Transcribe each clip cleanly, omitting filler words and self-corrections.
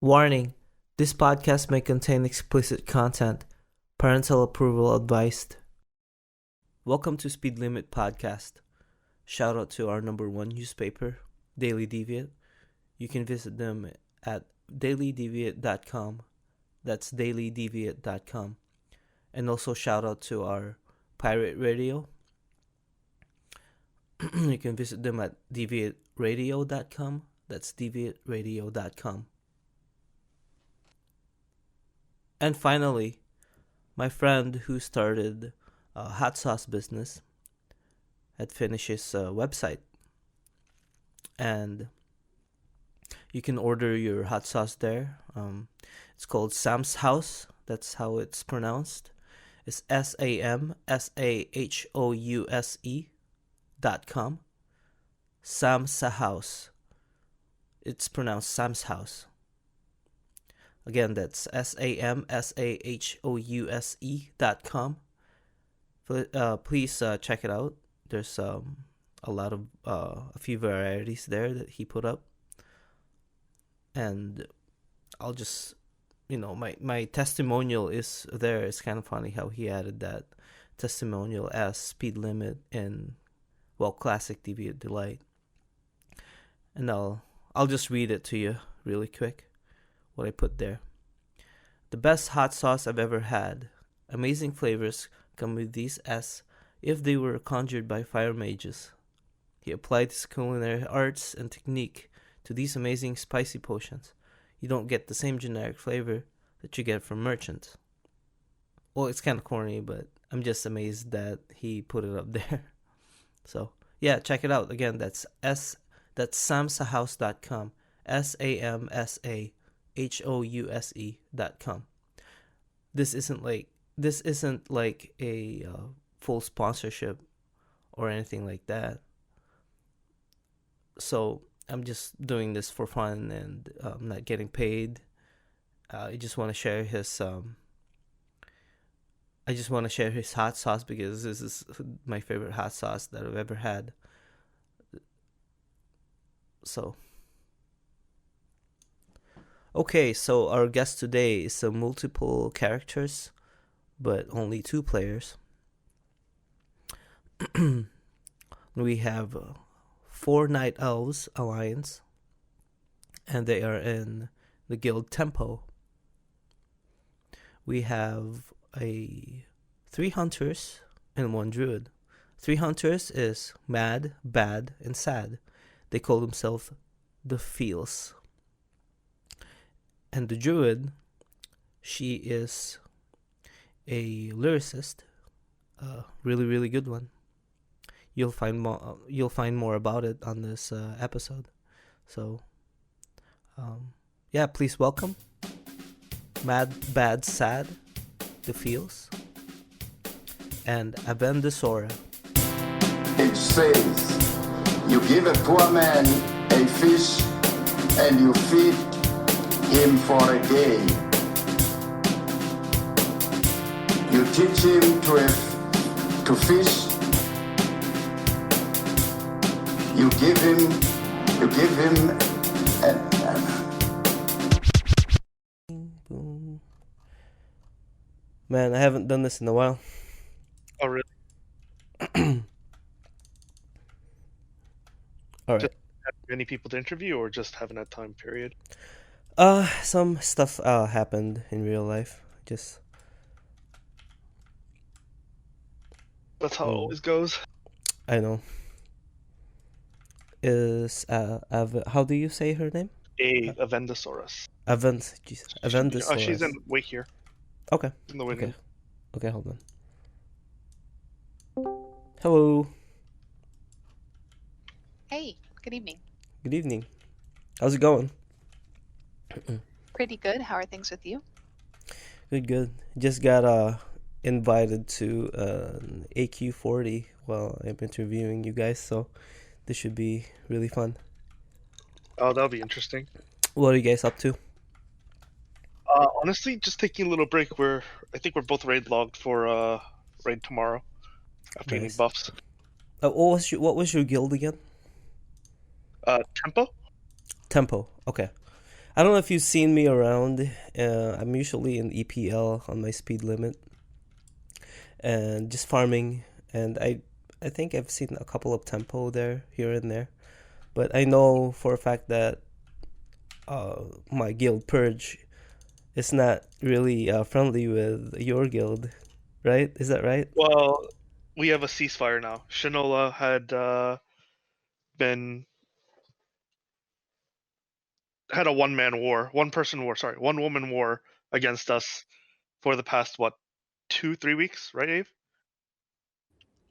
Warning: this podcast may contain explicit content. Parental approval advised. Welcome to Speed Limit Podcast. Shout out to our number one newspaper, Daily Deviate. You can visit them at dailydeviate.com. That's dailydeviate.com. And also shout out to our pirate radio. You can visit them at deviateradio.com. That's deviateradio.com. And finally, my friend who started a hot sauce business had finished his website. And you can order your hot sauce there. It's called Sam's House. That's how it's pronounced. It's SAMSAHOUSE.com. Sam's House. It's pronounced Sam's House. Again, that's SAMSAHOUSE.com. Please check it out. There's a few varieties there that he put up. And I'll just, my testimonial is there. It's kind of funny how he added that testimonial as speed limit in, Classic Deviant Delight. And I'll just read it to you really quick. What I put there. The best hot sauce I've ever had. Amazing flavors come with these as if they were conjured by fire mages. He applied his culinary arts and technique to these amazing spicy potions. You don't get the same generic flavor that you get from merchants. Well, it's kind of corny, but I'm just amazed that he put it up there. So, yeah, check it out. Again, that's samsahouse.com. SAMSAHOUSE.com. This isn't like a full sponsorship or anything like that. So I'm just doing this for fun and I'm not getting paid. I just want to share his hot sauce because this is my favorite hot sauce that I've ever had. So okay, so our guest today is multiple characters, but only 2 players. We have 4 Night Elves Alliance, and they are in the guild Tempo. We have 3 Hunters and 1 Druid. 3 Hunters is mad, bad, and sad. They call themselves the Feels. And the Druid, she is a lyricist, a really, really good one. You'll find more about it on this episode. So, please welcome Mad, Bad, Sad, The Feels, and Avendesora. It says, you give a poor man a fish and you feed him for a day. You teach him to fish. You give him Boom. Man, I haven't done this in a while. Oh, really? All right. Just have many people to interview, or just haven't had time? Period. Some stuff happened in real life. Just That's how it always goes. I know. Is how do you say her name? Avendesaurus. Avendesora. She's in wait here. Okay. In the window. Okay, hold on. Hello. Hey, good evening. Good evening. How's it going? Pretty good. How are things with you? Good. Just got invited to an AQ40 while I'm interviewing you guys, so this should be really fun. Oh, that'll be interesting. What are you guys up to? Honestly, just taking a little break. I think we're both raid logged for raid tomorrow after getting Nice. buffs. What was your guild again? Tempo? Tempo. Okay. I don't know if you've seen me around. I'm usually in EPL on my speed limit and just farming. And I think I've seen a couple of tempo there, here and there. But I know for a fact that my guild Purge is not really friendly with your guild, right? Is that right? Well, we have a ceasefire now. Shinola had been had a one woman war against us for the past what 2-3 weeks, right, Ave?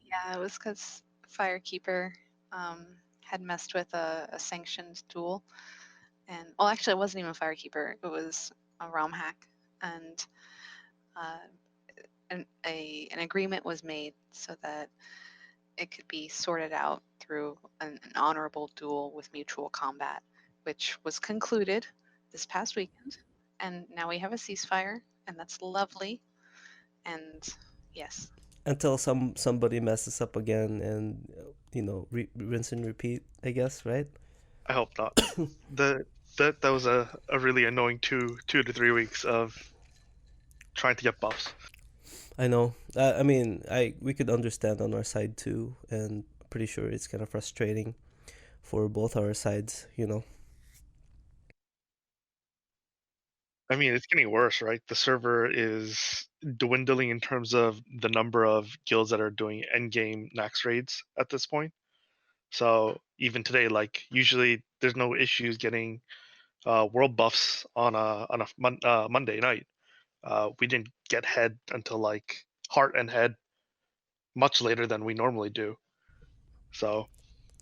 Yeah, it was because Firekeeper had messed with a sanctioned duel. And, well, actually, it wasn't even Firekeeper, it was a ROM hack. And an agreement was made so that it could be sorted out through an honorable duel with mutual combat, which was concluded this past weekend. And now we have a ceasefire, and that's lovely. And yes, Until somebody messes up again and rinse and repeat, I guess, right? I hope not. the that was a really annoying 2 to 3 weeks of trying to get buffs. I know. I mean, I we could understand on our side too, and pretty sure it's kind of frustrating for both our sides. I mean, it's getting worse, right? The server is dwindling in terms of the number of guilds that are doing endgame Nax raids at this point. So even today, like usually, there's no issues getting world buffs on a Monday night. We didn't get head until like heart and head much later than we normally do. So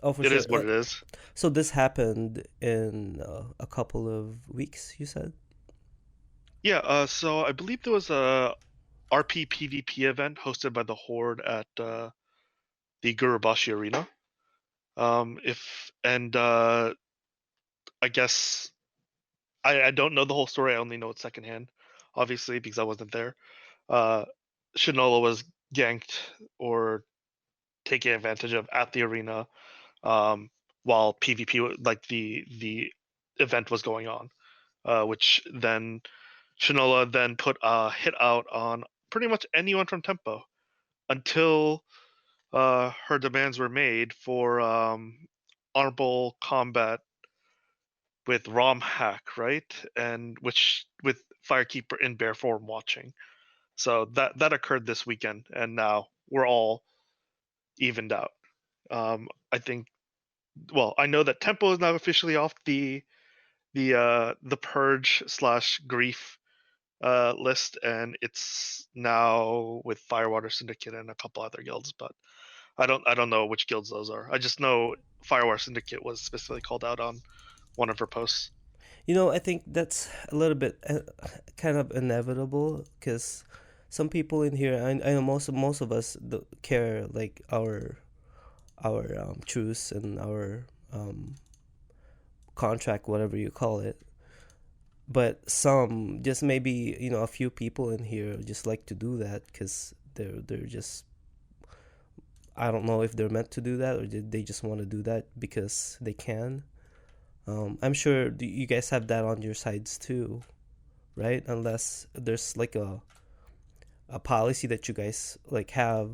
Oh, for it sure. is what it is. So this happened in a couple of weeks, you said? Yeah. So I believe there was a RP PvP event hosted by the Horde at the Gurubashi Arena. If and I guess I don't know the whole story. I only know it secondhand, obviously because I wasn't there. Uh, Shinola was ganked or taken advantage of at the arena um, while PvP like the event was going on, which then Shinola then put a hit out on pretty much anyone from Tempo until her demands were made for honorable combat with ROM hack, right? And which with Firekeeper in bear form watching. So that occurred this weekend, and now we're all evened out. I think. Well, I know that Tempo is now officially off the purge slash grief list, and it's now with Firewater Syndicate and a couple other guilds, but I don't know which guilds those are. I just know Firewater Syndicate was specifically called out on one of her posts. I think that's a little bit kind of inevitable because some people in here, I know most of us care like our truce and our contract, whatever you call it. But some, just maybe a few people in here just like to do that because they're just, I don't know if they're meant to do that or they just want to do that because they can. I'm sure you guys have that on your sides too, right? Unless there's like a policy that you guys like have.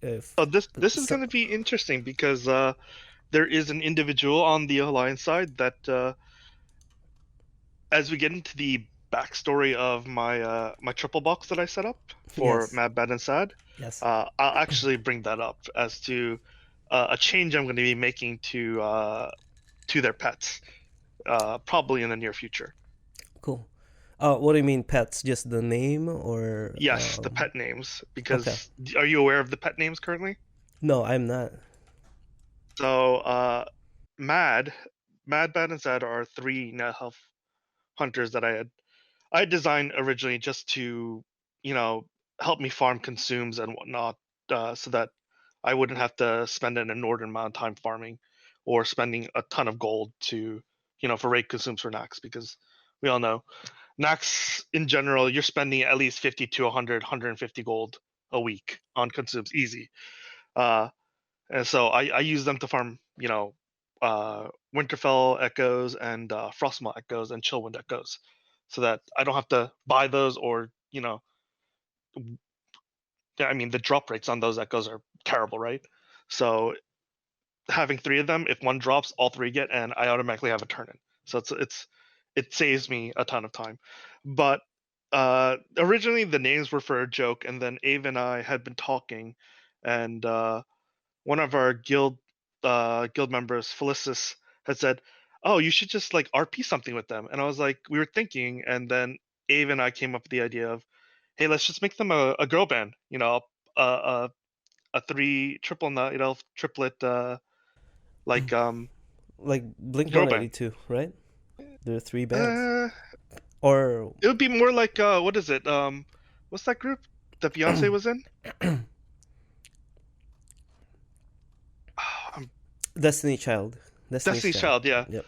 If Oh, this is so, going to be interesting because there is an individual on the Alliance side that, as we get into the backstory of my triple box that I set up for yes, Mad, Bad, and Sad, yes, I'll actually bring that up as to a change I'm going to be making to their pets, probably in the near future. cool. What do you mean pets? Just the name or Yes, the pet names. Okay. Because are you aware of the pet names currently? No, I'm not. So, Mad, Mad, Bad, and Sad are three net health hunters that I designed originally just to, help me farm consumes and whatnot, so that I wouldn't have to spend an inordinate amount of time farming or spending a ton of gold to, for raid consumes for Nax, because we all know Nax in general, you're spending at least 50 to 100, 150 gold a week on consumes easy. And so I use them to farm, Winterfell echoes and Frostmoth echoes and Chillwind echoes, so that I don't have to buy those or I mean the drop rates on those echoes are terrible, right? So having 3 of them, if one drops, all 3 get, and I automatically have a turn in. So it saves me a ton of time. But originally the names were for a joke, and then Ave and I had been talking, and one of our guild members, Felicis, had said, "Oh, you should just like RP something with them." And I was like, we were thinking, and then Ave and I came up with the idea of, "Hey, let's just make them a girl band. A 3 triple night elf triplet like Like Blink girl band. 182, right? There are 3 bands. Uh, Or it would be more like what is it? What's that group that Beyonce was in? Um, Destiny Child. Destiny's Child, yeah. Yep.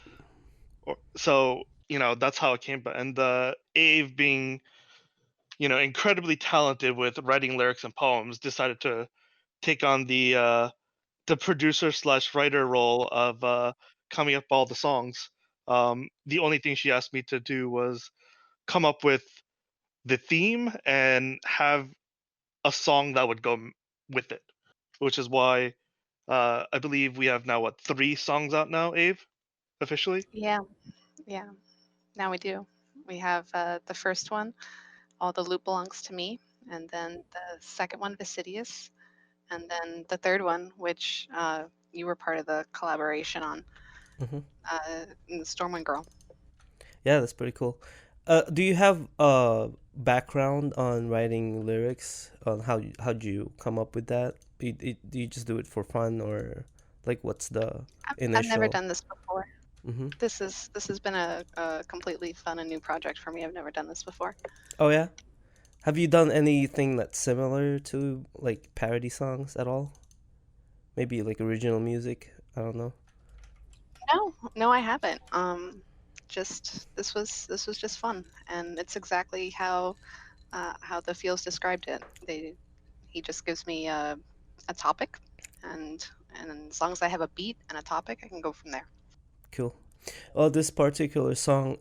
So that's how it came. But and Ave being incredibly talented with writing lyrics and poems, decided to take on the producer slash writer role of coming up all the songs. The only thing she asked me to do was come up with the theme and have a song that would go with it, which is why I believe we have now 3 songs out now, Ave, officially. Yeah, yeah. Now we do. We have the first one, All the Loot Belongs to Me, and then the second one, Vicidius, and then the third one, which you were part of the collaboration on, Mhm. the Stormwind Girl. Yeah, that's pretty cool. Do you have a background on writing lyrics? On how'd you come up with that? Do you just do it for fun, or like what's the I've never initial? done this before. Mm-hmm. This has been a completely fun and new project for me. I've never done this before. Oh yeah. Have you done anything that's similar to like parody songs at all? Maybe like original music. I don't know. No, I haven't. Just this was just fun, and it's exactly how the Fields described it. He just gives me a topic, and as long as I have a beat and a topic, I can go from there. Cool. Well, this particular song,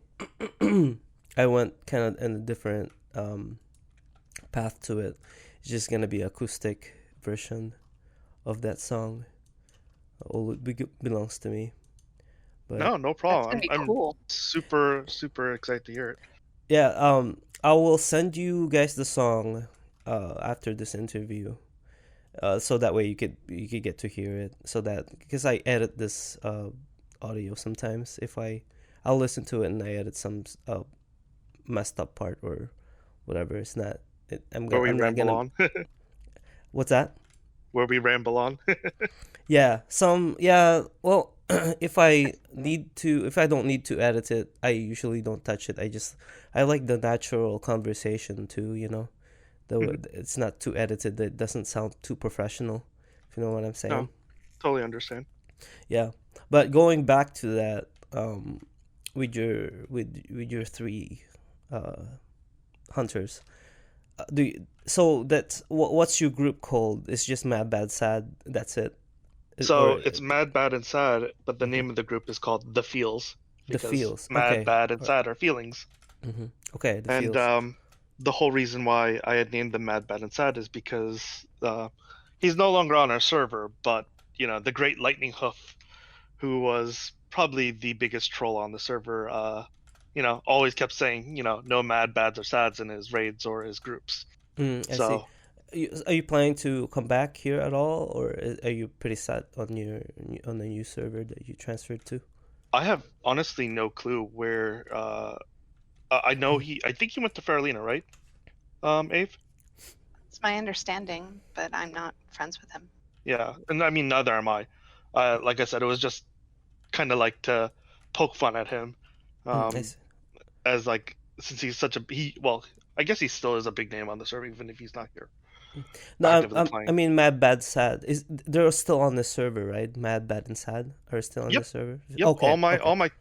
I went kind of in a different path to it. It's just gonna be acoustic version of that song. All it belongs to me. But No That's problem. gonna be I'm cool. super excited to hear it. yeah, I will send you guys the song after this interview. So that way you could get to hear it. So that because I edit this audio sometimes, if I'll listen to it and I edit some messed up part or whatever. It's not. Where we I'm not ramble gonna. on. What's that? Where we ramble on. Yeah, well, if I don't need to edit it, I usually don't touch it. I like the natural conversation too. Though it's not too edited, it doesn't sound too professional, if you know what I'm saying. No, totally understand. Yeah. But going back to that, with your 3 hunters, so that's what's your group called? It's just Mad Bad Sad. That's it. So it's Mad, Bad, and Sad, but the Mhm. name of the group is called The Feels The because Feels. Mad, Okay. Bad, and Sad are feelings. Mm-hmm. Okay, the And Feels. the whole reason why I had named them Mad, Bad, and Sad is because he's no longer on our server, but the Great Lightning Hoof, who was probably the biggest troll on the server, always kept saying, no mad, bads, or sads in his raids or his groups. I see. So Are you planning to come back here at all, or are you pretty set on the new server that you transferred to? I have honestly no clue where. I know I think he went to Faralina, right? Ave? It's my understanding, but I'm not friends with him. Yeah, and I mean neither am I. Like I said, it was just kind of like to poke fun at him, I see. as like since he's such a well, I guess he still is a big name on the server even if he's not here No, actively I playing. mean Mad Bad Sad they're still on the server, right? Mad Bad and Sad are still on the Yep. server. Yep. Okay.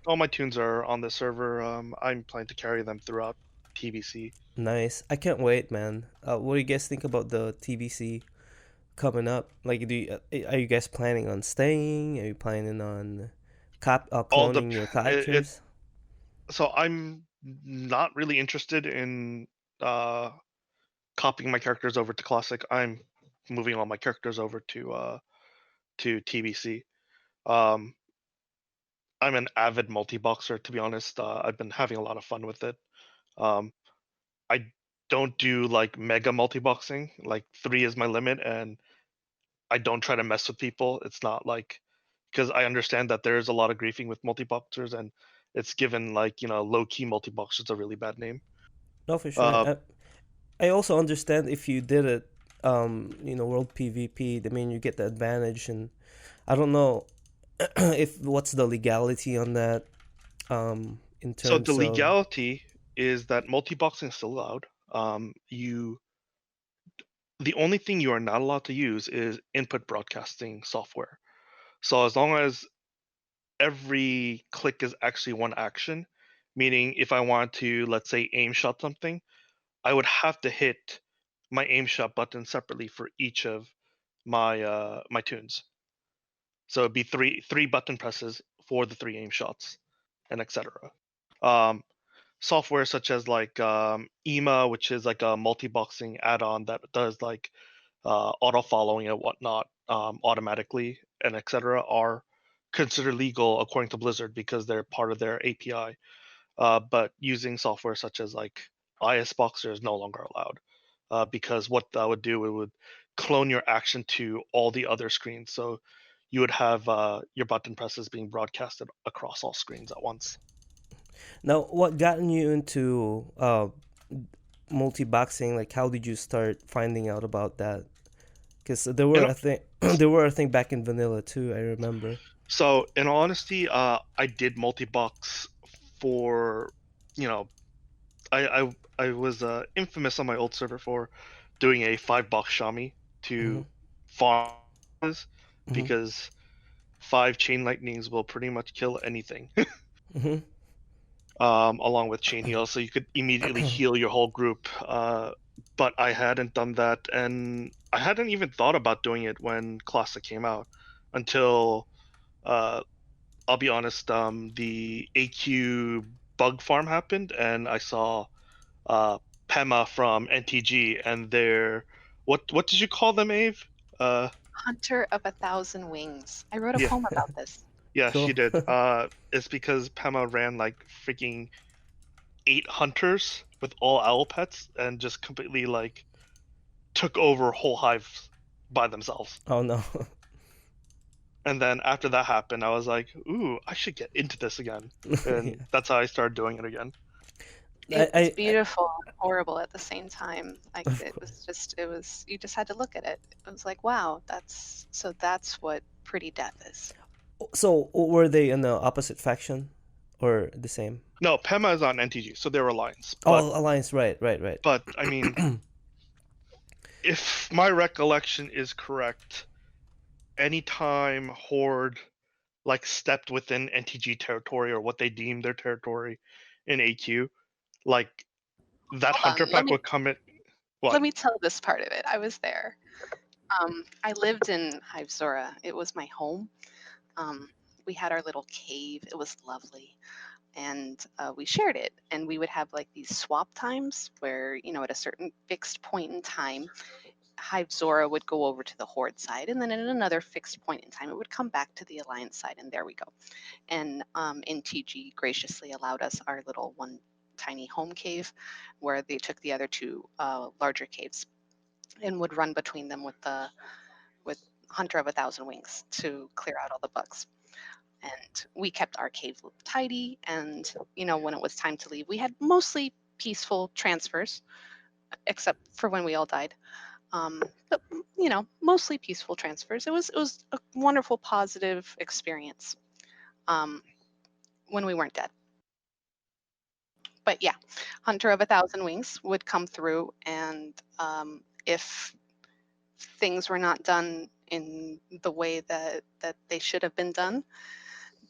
All my tunes are on the server. I'm planning to carry them throughout TBC. Nice. I can't wait, man. What do you guys think about the TBC coming up? Like, are you guys planning on staying? Are you planning on all the cloning your it characters? so I'm not really interested in uh copying my characters over to classic. I'm moving all my characters over to TBC. Um, I'm an avid multi-boxer, to be honest. I've been having a lot of fun with it. Um, I don't do like mega multi-boxing. Like 3 is my limit, and I don't try to mess with people. It's not like because I understand that there's a lot of griefing with multi-boxers, and it's given like low-key multi-boxers a really bad name. No, for sure. Uh, I also understand if you did it, world PvP. I mean, you get the advantage, and I don't know if what's the legality on that. In so the terms of. legality is that multi-boxing is still allowed. You The only thing you are not allowed to use is input broadcasting software. So as long as every click is actually one action, meaning if I want to, let's say, aim shot something, I would have to hit my aim shot button separately for each of my tunes. So it'd be three button presses for the 3 aim shots, and etc. Um, Software such as like EMA, which is like a multi-boxing add-on that does like auto following and whatnot automatically and etc. are considered legal according to Blizzard because they're part of their API. But using software such as like ISBoxer is no longer allowed because what that would do, it would clone your action to all the other screens. So you would have your button presses being broadcasted across all screens at once. Now, what gotten you into multi-boxing? Like, how did you start finding out about that? Because there You were know, a thing, there were a thing back in vanilla too. I remember. so in all honesty, I did multi-box for, you know, I was infamous on my old server for doing a 5-box Shami Mm-hmm. to farm Mm-hmm. because 5 chain lightnings will pretty much kill anything. Mm-hmm. Along with chain heal, so you could immediately heal your whole group. But I hadn't done that, and I hadn't even thought about doing it when Classic came out until uh, I'll be honest, the AQ bug farm happened, and I saw Pema from NTG and their what did you call them, Ave? Uh, Hunter of 1,000 Wings. I wrote a yeah, poem about this. yeah, she Cool. did. It's because Pema ran like freaking 8 hunters with all owl pets and just completely like took over whole hives by themselves. Oh no. And then after that happened, I was like, ooh, I should get into this again. Yeah. And that's how I started doing it again. It's I beautiful and horrible at the same time. Like of it course. was just, it was, you just had to look at it. It was like, wow, that's what pretty death is. So were they in the opposite faction, or the same? No, Pema is on NTG, so they're alliance. But Oh, alliance. Right. Right. Right. I mean, if my recollection is correct, anytime Horde like stepped within NTG territory or what they deemed their territory in AQ, like that Hold hunter on, let pack me would come in. What? let me tell this part of it. I was there. I lived in Avendesora. It was my home. Um, we had our little cave. It was lovely. And we shared it. And we would have like these swap times where, at a certain fixed point in time, Hive Zora would go over to the Horde side. And then at another fixed point in time, it would come back to the Alliance side. And there we go. And NTG graciously allowed us our little one tiny home cave where they took the other 2 larger caves and would run between them with Hunter of 1,000 Wings to clear out all the bugs. And we kept our cave tidy. And when it was time to leave, we had mostly peaceful transfers, except for when we all died. But mostly peaceful transfers. It was a wonderful, positive experience when we weren't dead. But yeah, Hunter of 1,000 Wings would come through, and if things were not done in the way that they should have been done,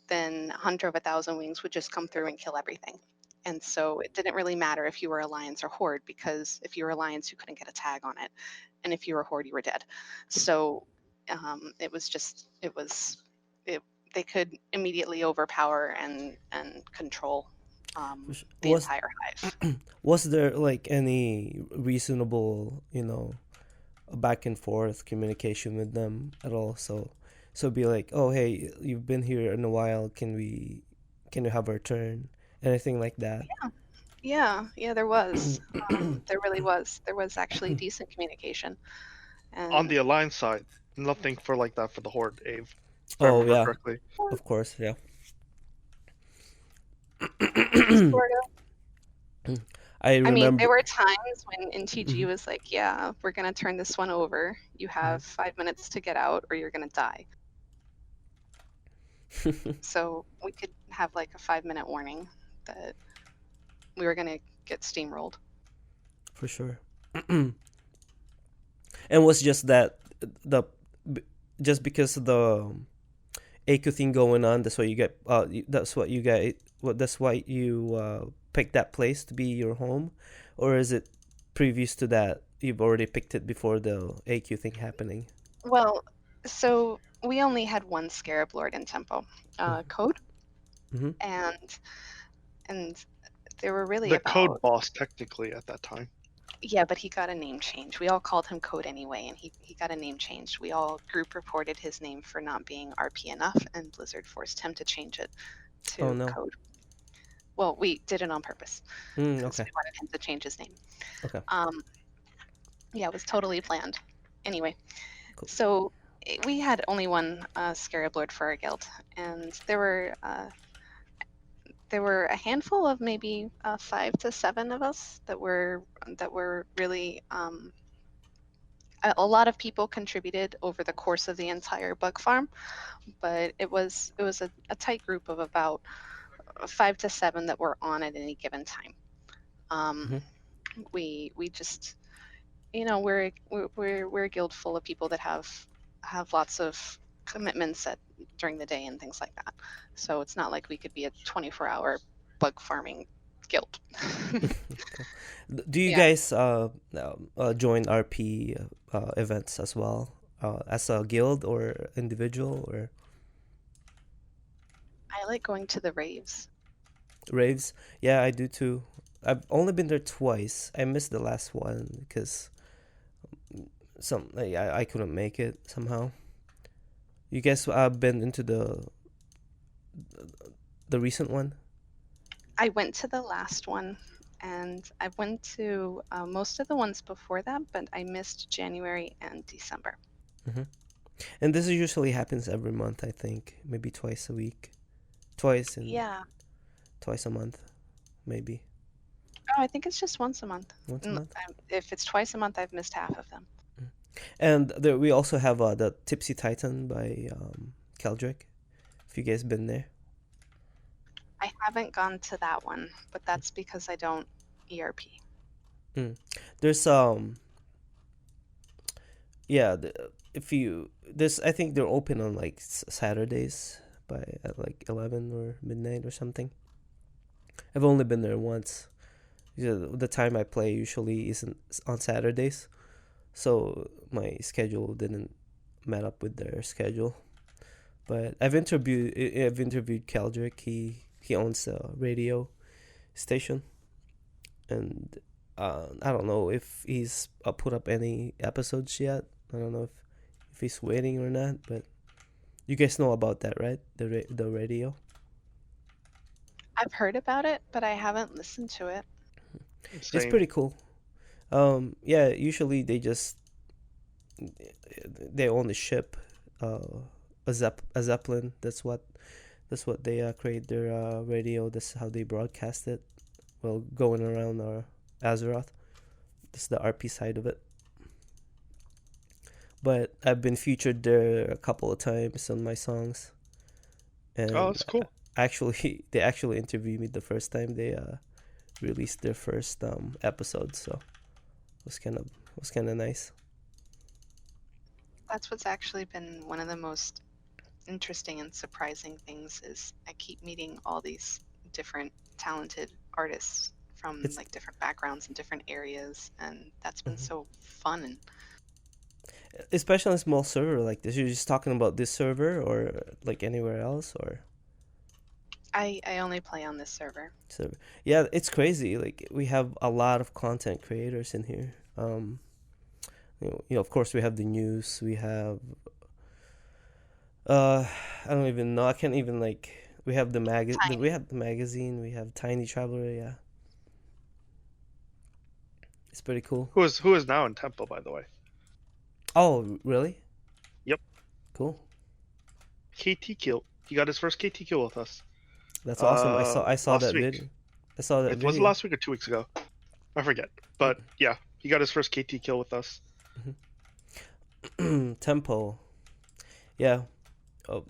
then Hunter of 1,000 Wings would just come through and kill everything. And so it didn't really matter if you were Alliance or Horde, because if you were Alliance, you couldn't get a tag on it, and if you were Horde, you were dead. So it was just it they could immediately overpower and control the Was entire hive. was there like any reasonable, back and forth communication with them at all? So be like, oh hey, you've been here in a while. Can we have our turn? Anything like that? Yeah, there was. There really was. There was actually decent communication. On the And Alliance side, nothing for like that for the Horde, Ave, if I Oh remember yeah, correctly. of course, yeah. sort of. I I mean, there remember. were times when NTG Mhm. was like, yeah, we're going to turn this one over. You have 5 minutes to get out or you're going to die. So we could have like a 5-minute warning that we were going to get steamrolled. For sure. And was just that the just because of the AQ thing going on, that's why you get that's what you get that's why you picked that place to be your home, or is it previous to that you've already picked it before the AQ thing happening? Well, so we only had one Scarab Lord in Tempo, Code, Mm-hmm. and there were really The code about boss, technically, at that time. yeah, but he got a name change. We all called him Code anyway, and he got a name change. We all group reported his name for not being RP enough, and Blizzard forced him to change it Oh to no. Code. Well, we did it on purpose because Okay. we wanted him to change his name. Okay. Yeah, it was totally planned. Anyway, Cool. so we had only one Scarab Lord for our guild, and there were a handful of maybe 5 to 7 of us that were really a lot of people contributed over the course of the entire bug farm, but it was a tight group of about 5 to 7 that were on at any given time. We just we're a guild full of people that have lots of commitments during the day and things like that. So it's not like we could be a 24-hour bug farming guild. Do you Yeah. guys join RP events as well, as a guild or individual or I like going to the raves. raves? Yeah, I do too. I've only been there twice. I missed the last one because I couldn't make it somehow. You guys been into the recent one? I went to the last one, and I went to most of the ones before that, but I missed January and December. And this usually happens every month, I think. Maybe twice a week. Twice a month, maybe. Oh, I think it's just once a month. Once a month. If it's twice a month, I've missed half of them. And we also have the Tipsy Titan by Keldrick. If you guys been there. I haven't gone to that one, but that's because I don't ERP. There's yeah, I think they're open on like Saturdays at like 11 or midnight or something. I've only been there once. The time I play usually isn't on Saturdays, so my schedule didn't met up with their schedule. But I've interviewed Keldrick. He owns a radio station, and I don't know if he's put up any episodes yet. I don't know if he's waiting or not. But you guys know about that, right? The radio. I've heard about it, but I haven't listened to it. It's Same. pretty cool. Yeah. Usually they own the ship, a zeppelin. That's what they create their radio. That's how they broadcast it. Well, going around Azeroth. That's the RP side of it. But I've been featured there a couple of times on my songs. And Oh, that's cool. they actually interviewed me the first time they released their first episode. So it was kind of nice. That's what's actually been one of the most interesting and surprising things is I keep meeting all these different talented artists from like different backgrounds and different areas, and that's been so fun. And especially on a small server like this. You're just talking about this server or like anywhere else or I only play on this server. server? Yeah, it's crazy. Like we have a lot of content creators in here. Of course we have the news. We have I don't even know. I can't even like. We have the Tiny. We have the magazine. We have Tiny Traveler. Yeah, it's pretty cool. Who is now in Temple, by the way. Oh, really? Yep. Cool. KT kill. He got his first KT kill with us. That's awesome. I saw Last that week. video. I saw that Was it video. last week or 2 weeks ago? I forget. But yeah, he got his first KT kill with us. Tempo. Yeah. Oh,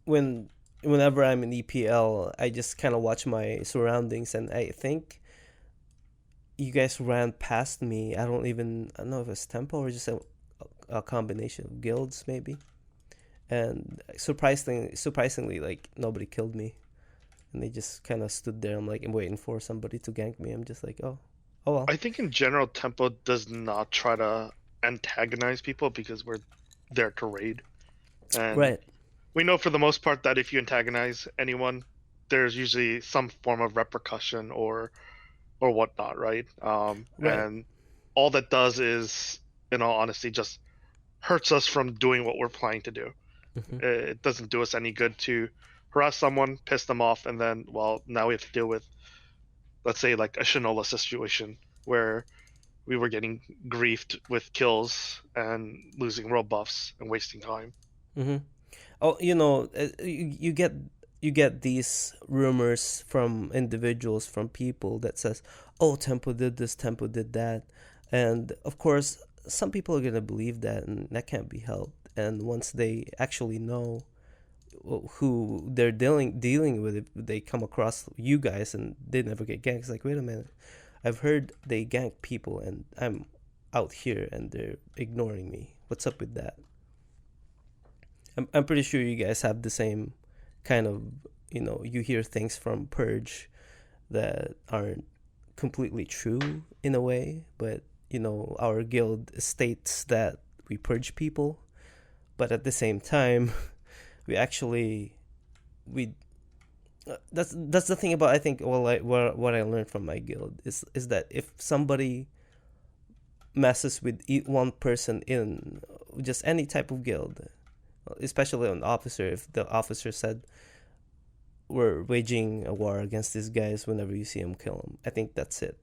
whenever I'm in EPL, I just kind of watch my surroundings, and I think you guys ran past me. I don't know if it's Tempo or just a combination of guilds maybe. And surprisingly, like nobody killed me, and they just kind of stood there. I'm like, I'm waiting for somebody to gank me. I'm just like, oh well. I think in general, Tempo does not try to antagonize people because we're there to raid. And Right. we know for the most part that if you antagonize anyone, there's usually some form of repercussion or whatnot, right? Right. And all that does is, in all honesty, just hurts us from doing what we're planning to do. Mm-hmm. It doesn't do us any good to harass someone, piss them off, and then, well, now we have to deal with, let's say, like a Shinola situation where we were getting griefed with kills and losing world buffs and wasting time. Mm-hmm. Oh, you get these rumors from individuals, from people that says, "Oh, Tempo did this, Tempo did that," and of course, some people are gonna believe that, and that can't be helped. And once they actually know who they're dealing with, if they come across you guys and they never get ganked, it's like, wait a minute, I've heard they gank people, and I'm out here and they're ignoring me. What's up with that? I'm pretty sure you guys have the same kind of, you hear things from Purge that aren't completely true in a way, but our guild states that we purge people, but at the same time, we actually we that's the thing about, I think, what I learned from my guild is that if somebody messes with one person in just any type of guild, especially an officer, if the officer said we're waging a war against these guys, whenever you see them, kill them. I think that's it.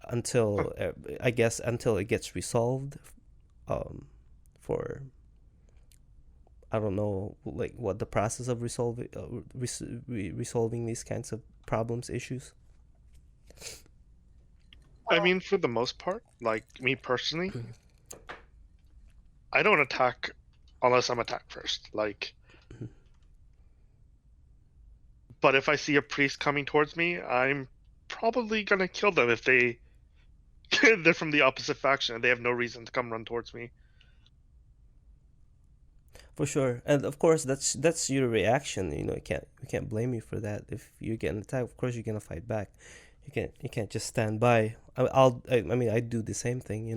Until I guess until it gets resolved, for I don't know, like what the process of resolving these kinds of problems, issues. I mean, for the most part, like me personally, I don't attack unless I'm attacked first. Like, but if I see a priest coming towards me, I'm probably gonna kill them if they're from the opposite faction and they have no reason to come run towards me. For sure, and of course that's your reaction. We can't blame you for that. If you get attacked, of course you're gonna fight back. You can't just stand by. I mean, I do the same thing.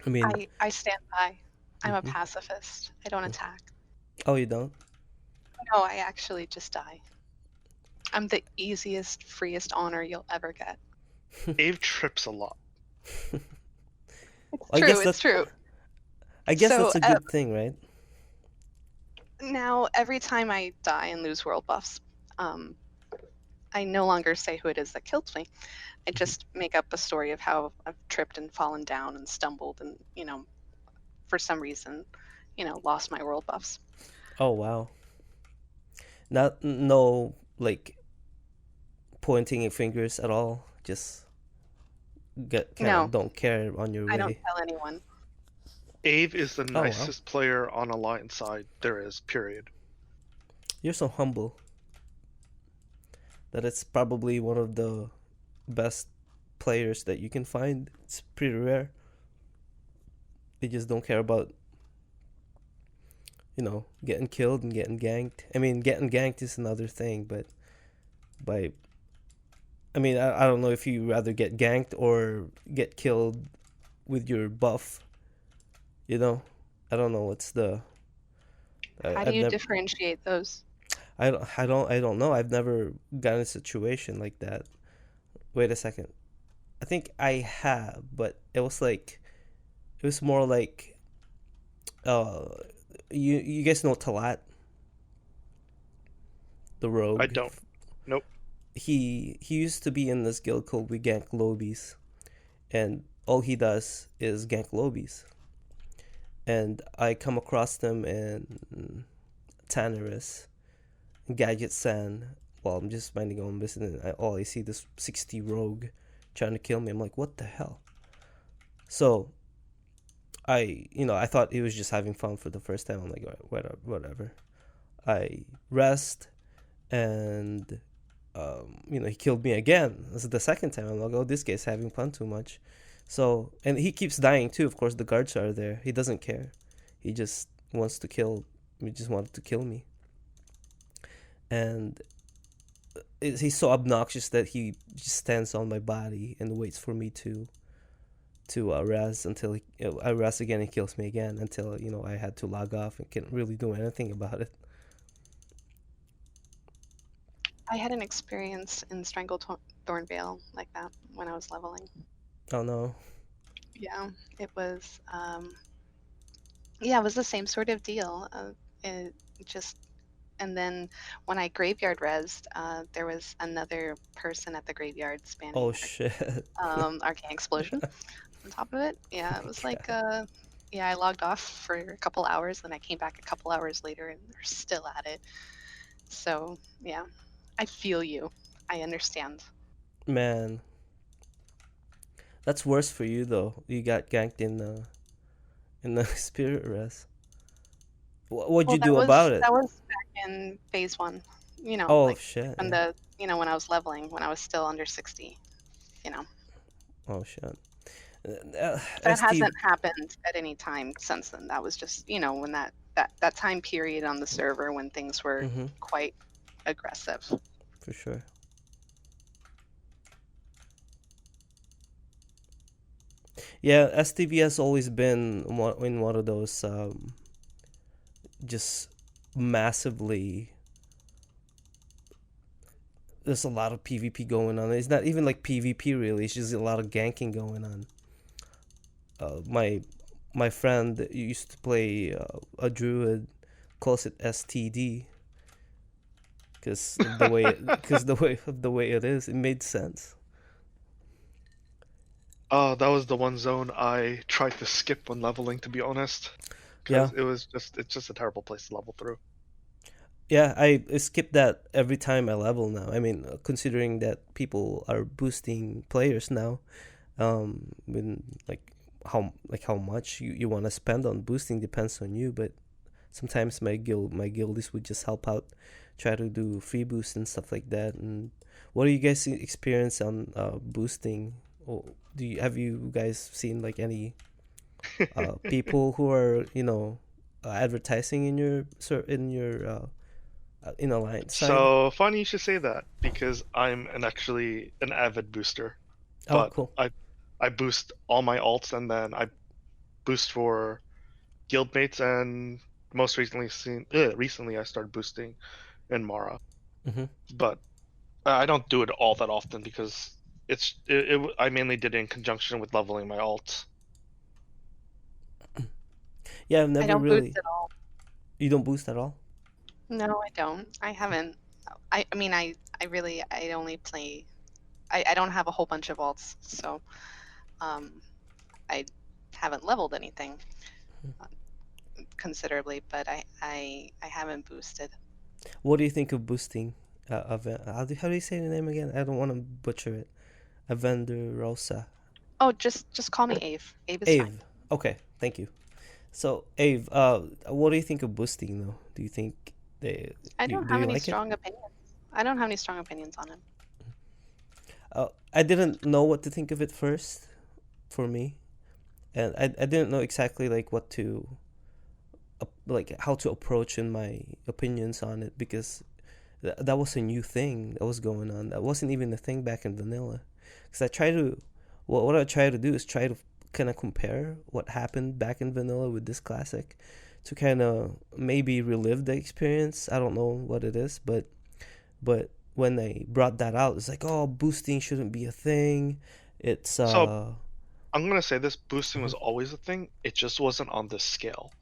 I mean, I stand by. I'm a Mhm. pacifist. I don't attack. Oh, you don't? No, I actually just die. I'm the easiest, freest honor you'll ever get. Ave trips a lot. I True, guess it's that's true. I guess So, that's a good thing, right? Now, every time I die and lose world buffs, I no longer say who it is that killed me. I just make up a story of how I've tripped and fallen down and stumbled and, for some reason, lost my world buffs. Oh, wow. No, like pointing fingers at all. Just No, don't care on your I don't way. tell anyone. Ave is the Oh, wow. nicest player on Alliance side there is, period. You're so humble. That it's probably one of the best players that you can find. It's pretty rare. They just don't care about getting killed and getting ganked. I mean, getting ganked is another thing, but by I mean, I don't know if you rather get ganked or get killed with your buff You know, I don't know what's the. How do I've you never. differentiate those? I don't know. I've never gotten a situation like that. Wait a second. I think I have, but it was more like uh you guys know Talat, the I rogue. don't. Nope. He used to be in this guild called We Gank Lobies, and all he does is gank lobies. And I come across them in Tannerus, Gadget San. While I'm just minding my own business, and all I see this 60 rogue trying to kill me. I'm like, what the hell? So I thought he was just having fun for the first time. I'm like, "Alright, whatever. I rest, and he killed me again. This is the second time. I'm like, oh, this guy's having fun too much. So, and he keeps dying too. Of course, the guards are there. He doesn't care. He just wants to kill. He just wanted to kill me. And he's so obnoxious that he just stands on my body and waits for me to res until I res again. He kills me again until I had to log off and can't really do anything about it. I had an experience in Strangled Thornvale like that when I was leveling. Oh no. Yeah, it was. Yeah, it was the same sort of deal. It just, and then when I graveyard rezzed, there was another person at the graveyard spamming Oh shit. Arcane Explosion on top of it. Yeah, it was like, yeah, I logged off for a couple hours, then I came back a couple hours later, and they're still at it. So yeah, I feel you. I understand. Man, that's worse for you though. You got ganked in the spirit res. What'd Well, you do about it? that was back in phase 1. Oh like shit. when Yeah. when I was leveling, when I was still under 60. Oh shit. That hasn't happened at any time since then. That was just, when that time period on the server when things were quite aggressive. For sure. Yeah, STV has always been in one of those just massively. There's a lot of PvP going on. It's not even like PvP really. It's just a lot of ganking going on. My friend used to play a druid, calls it STD, because the way it is. It made sense. That was the one zone I tried to skip when leveling, to be honest. Yeah. Because it's just a terrible place to level through. Yeah, I skip that every time I level now. I mean, considering that people are boosting players now, when how much you want to spend on boosting depends on you. But sometimes my guildies would just help out, try to do free boost and stuff like that. And what do you guys experience on boosting? Or have you guys seen like any people who are advertising in your in Alliance side? So funny you should say that, because I'm actually an avid booster. Oh, But cool. I boost all my alts, and then I boost for guildmates, and most recently I started boosting in Mara. But I don't do it all that often because I mainly did it in conjunction with leveling my alts. Yeah, I've I never don't really. boost at all. You don't boost at all? No, I don't. I haven't. I mean, I only play. I don't have a whole bunch of alts, so I haven't leveled anything considerably, but I haven't boosted. What do you think of boosting? How do you say the name again? I don't want to butcher it. Avendesora. Oh, just call me Ave. Ave is fine. Okay, thank you. So, Ave, what do you think of boosting though? Do you think I don't have any like strong opinions. I don't have any strong opinions on it. I didn't know what to think of it first, for me, and I didn't know exactly like what to, like how to approach in my opinions on it, because that was a new thing that was going on. That wasn't even a thing back in vanilla. Because I try to, what I try to do is try to kind of compare what happened back in vanilla with this classic to kind of maybe relive the experience. I don't know what it is, but when they brought that out, it's like, oh, boosting shouldn't be a thing. It's So I'm gonna say this: boosting was mhm. always a thing. It just wasn't on this scale.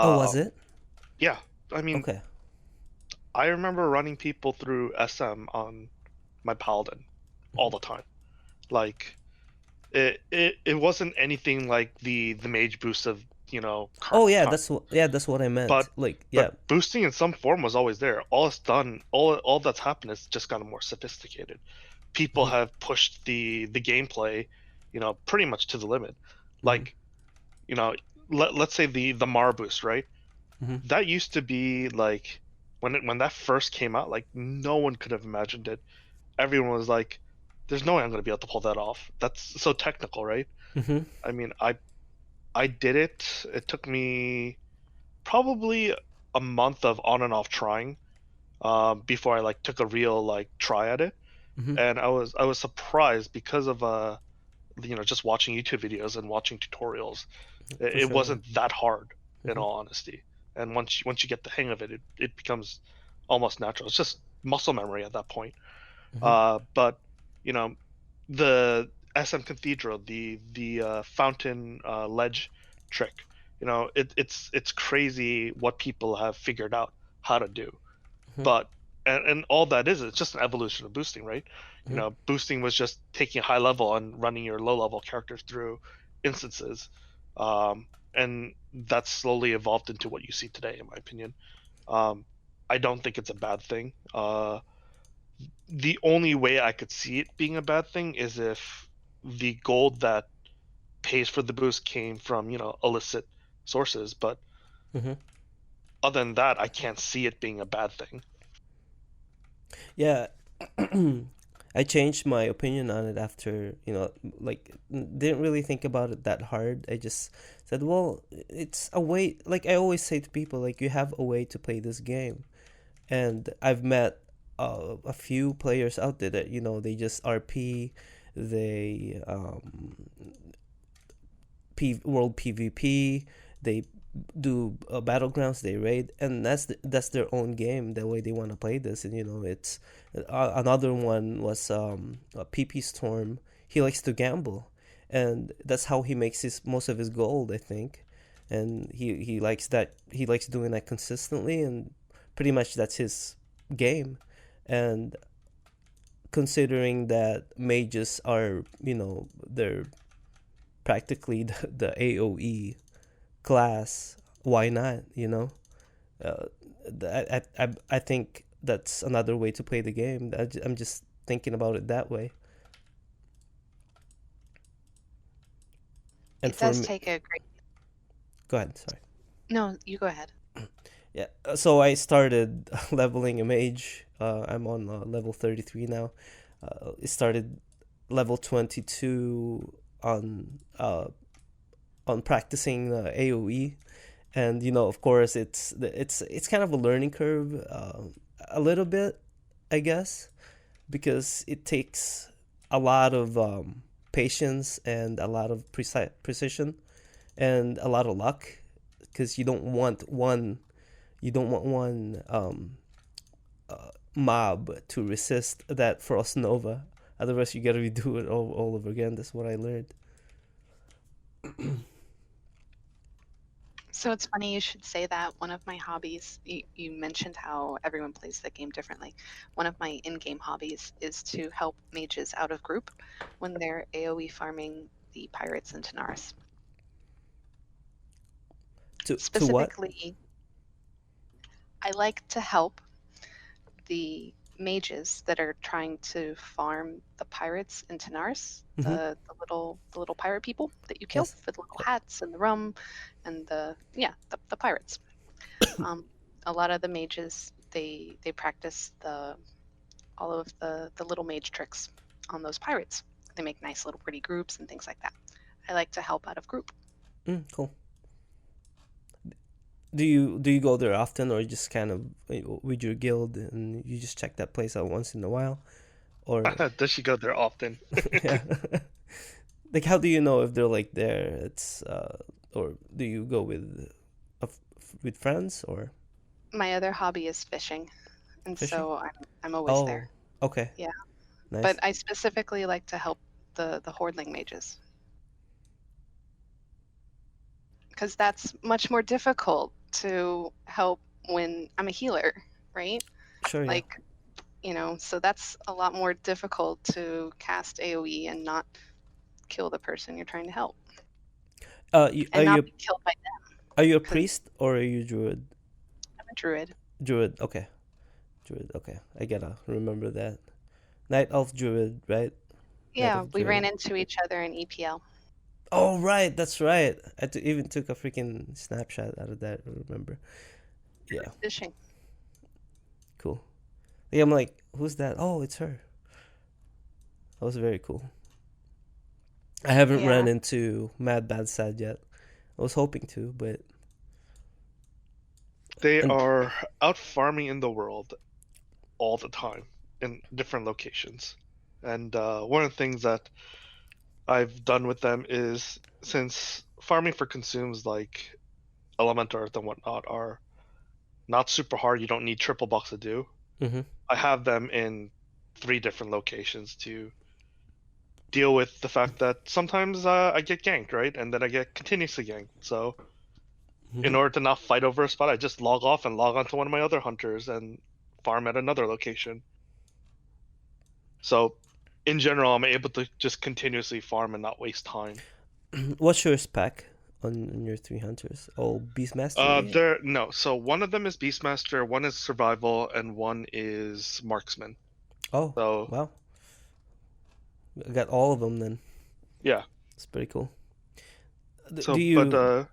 Oh, was it? Yeah, I mean, Okay. I remember running people through SM on my Paladin all the time. Like, it wasn't anything like the mage boost of Oh current yeah, time. that's what I meant. But Like, yeah. but boosting in some form was always there. All it's done, all that's happened is just gotten more sophisticated. People Mhm, have pushed the gameplay, pretty much to the limit. mhm, Like, you know, let's say the Mar boost, right? mhm, That used to be like when that first came out, like no one could have imagined it. Everyone was like, "There's no way I'm going to be able to pull that off. That's so technical, right?" mhm, I mean, I did it. It took me probably a month of on and off trying before I like took a real like try at it. mhm. And I was surprised because of just watching YouTube videos and watching tutorials. For It sure. Yeah. wasn't that hard in Mhm, all honesty. And once you get the hang of it, it becomes almost natural. It's just muscle memory at that point. mhm, But you know, the SM Cathedral, the fountain ledge trick, it's crazy what people have figured out how to do. mhm, But and all that is, it's just an evolution of boosting, right? mhm, Boosting was just taking a high level and running your low level characters through instances, and that's slowly evolved into what you see today, in my opinion. Um, I don't think it's a bad thing. The only way I could see it being a bad thing is if the gold that pays for the boost came from illicit sources. But mhm. other than that, I can't see it being a bad thing. Yeah. I changed my opinion on it after, like, didn't really think about it that hard. I just said, well, it's a way, like I always say to people, like, you have a way to play this game. And I've met a few players out there that, they just RP, they world PvP, they do battlegrounds, they raid, and that's their own game, the way they want to play this. And it's another one was a PP Storm. He likes to gamble, and that's how he makes his most of his gold, I think. And he likes that, he likes doing that consistently, and pretty much that's his game. And considering that mages are, they're practically the AoE class, why not? Uh, I think that's another way to play the game. I'm just thinking about it that way. And It for does me, take a great. go ahead. Sorry. No, you go ahead. Yeah. So I started leveling a mage. I'm on level 33 now. It started level 22 on practicing AOE, and of course it's kind of a learning curve, a little bit, I guess, because it takes a lot of patience and a lot of precision and a lot of luck, because you don't want one mob to resist that Frost Nova. Otherwise, you gotta redo it all over again. That's what I learned. So it's funny you should say that. One of my hobbies, you mentioned how everyone plays the game differently. One of my in-game hobbies is to help mages out of group when they're AoE farming the pirates in Tanaris. To what? Specifically, I like to help the mages that are trying to farm the pirates in Tanaris, Mm-hmm. the little pirate people that you kill Yes. with the little hats and the rum and the pirates. Um, a lot of the mages they practice all of the little mage tricks on those pirates. They make nice little pretty groups and things like that. I like to help out of group. Cool. Do you go there often, or just kind of with your guild and you just check that place out once in a while, or Does she go there often? yeah? Like, how do you know if they're like there? It's or do you go with friends or My other hobby is fishing, and fishing? so I'm always Oh, there. okay, Yeah, but nice. I specifically like to help the hordling mages because that's much more difficult to help when I'm a healer, right? Sure, yeah. Like, so that's a lot more difficult to cast AoE and not kill the person you're trying to help Are and not be killed by them you a because priest or are you druid? I'm a druid. Druid, okay. Druid, okay. I gotta remember that. Night elf druid, right? Night Yeah, elf we ran druid. into each other in EPL Oh right, that's right. Even took a freaking snapshot out of that. I remember. Yeah, fishing. cool. Yeah, I'm like, who's that? Oh, it's her. That was very cool. I haven't Yeah, ran into Mad Bad Sad yet. I was hoping to, but They and are out farming in the world all the time in different locations. And one of the things that I've done with them is since farming for consumes like element earth and whatnot are not super hard, you don't need triple box to do. mm-hmm, I have them in 3 different locations to deal with the fact that sometimes I get ganked, right? And then I get continuously ganked. So mm-hmm. in order to not fight over a spot, I just log off and log on to one of my other hunters and farm at another location. So in general, I'm able to just continuously farm and not waste time. What's your spec on your three hunters? Oh, Beastmaster, yeah. There no. So one of them is Beastmaster, one is Survival, and one is Marksman. Oh, So wow. I got all of them then. yeah. It's pretty cool. Do So but you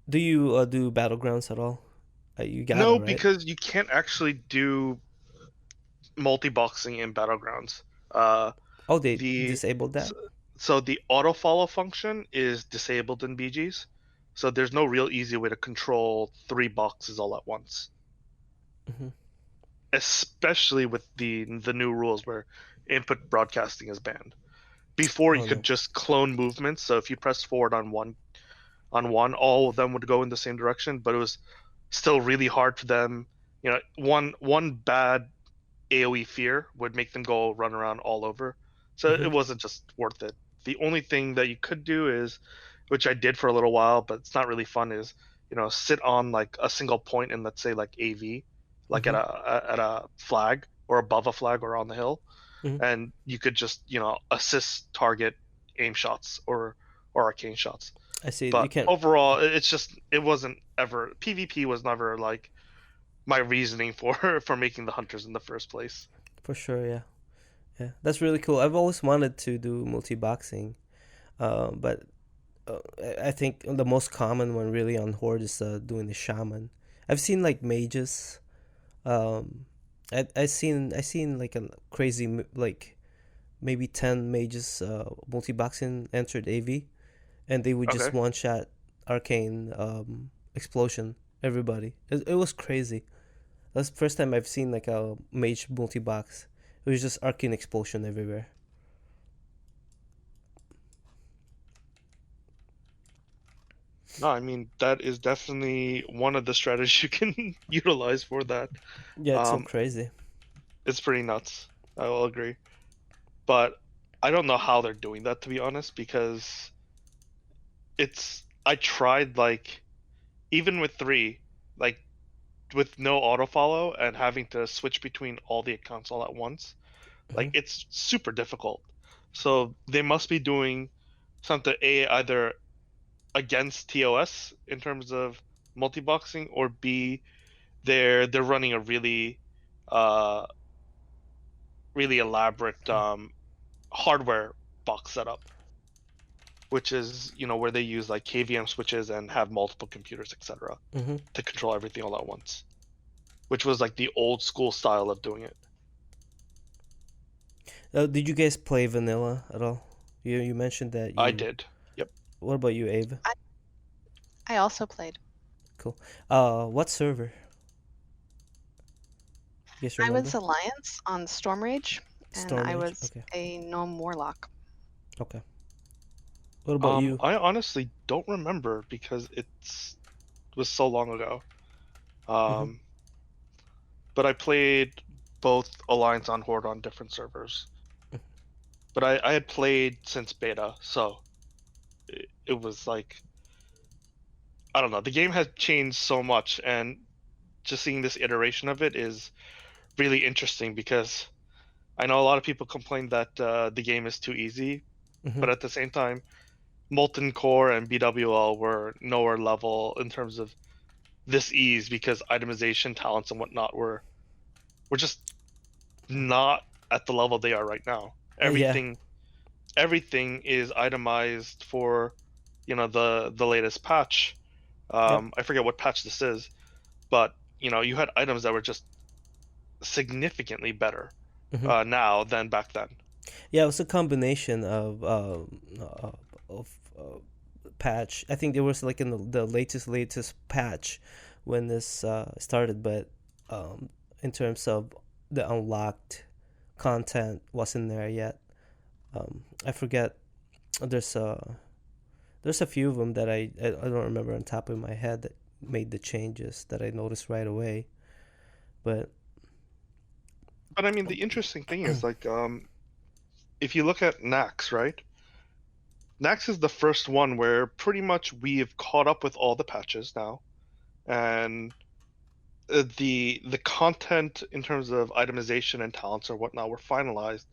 do battlegrounds at all? You gotta, no, right? because you can't actually do multi-boxing in Battlegrounds. Uh, Oh, they the disabled that. so, so the auto follow function is disabled in BGs. So there's no real easy way to control 3 boxes all at once. Mm-hmm. Especially with the new rules where input broadcasting is banned. Before you Oh could no. just clone movements, so if you press forward on one, all of them would go in the same direction, but it was still really hard for them. One bad AoE fear would make them go run around all over. So Mm-hmm. it wasn't just worth it. The only thing that you could do is, which I did for a little while, but it's not really fun, is sit on like a single point in, let's say, like AV, like Mm-hmm. at a flag or above a flag or on the hill, Mm-hmm. and you could just assist target aim shots or arcane shots. I see. You But can't overall, it's just it wasn't ever PvP was never like my reasoning for for making the hunters in the first place. for sure. Yeah, yeah. That's really cool. I've always wanted to do multi-boxing, but I think the most common one really on Horde is doing the shaman. I've seen like mages. Um, I seen like a crazy like maybe 10 mages multi-boxing entered AV, and they would just Okay. one shot arcane explosion everybody. It was crazy. That's the first time I've seen like a mage multi-box. It was just arcane explosion everywhere. No, I mean that is definitely one of the strategies you can utilize for that. Yeah, it's so Um, crazy. it's pretty nuts. I will agree, but I don't know how they're doing that, to be honest, because I tried like even with 3, like with no auto follow and having to switch between all the accounts all at once, Hmm. like it's super difficult. So they must be doing something either against TOS in terms of multi-boxing, or B, they're running a uh really elaborate hardware box setup, which is where they use like KVM switches and have multiple computers, etc., Hmm. to control everything all at once, which was like the old school style of doing it. Did you guys play vanilla at all? You mentioned that I you. did. Yep. What about you, Ave? I, I also played. Cool. What server? You guys I was remember? Alliance on Storm Rage, and Storm I Age. was Okay. a Gnome Warlock. Okay. What about you? I honestly don't remember because it was so long ago. Mm-hmm. Um, but I played both Alliance on Horde on different servers. But I had played since beta, so it was like, I don't know. The game has changed so much, and just seeing this iteration of it is really interesting because I know a lot of people complain that the game is too easy, Mm-hmm. but at the same time, Molten Core and BWL were nowhere level in terms of this ease because itemization, talents, and whatnot were just not at the level they are right now. Yeah. Everything is itemized for, the latest patch. Yep. I forget what patch this is, but you had items that were just significantly better Mm-hmm. now than back then. Yeah, it was a combination of patch. I think it was like in the latest patch when this started, but um, in terms of the unlocked content wasn't there yet. I forget. There's there's a few of them that I don't remember on top of my head that made the changes that I noticed right away. But But I mean, the interesting thing is like, if you look at Nax, right? Nax is the first one where pretty much we have caught up with all the patches now, and the content in terms of itemization and talents or whatnot were finalized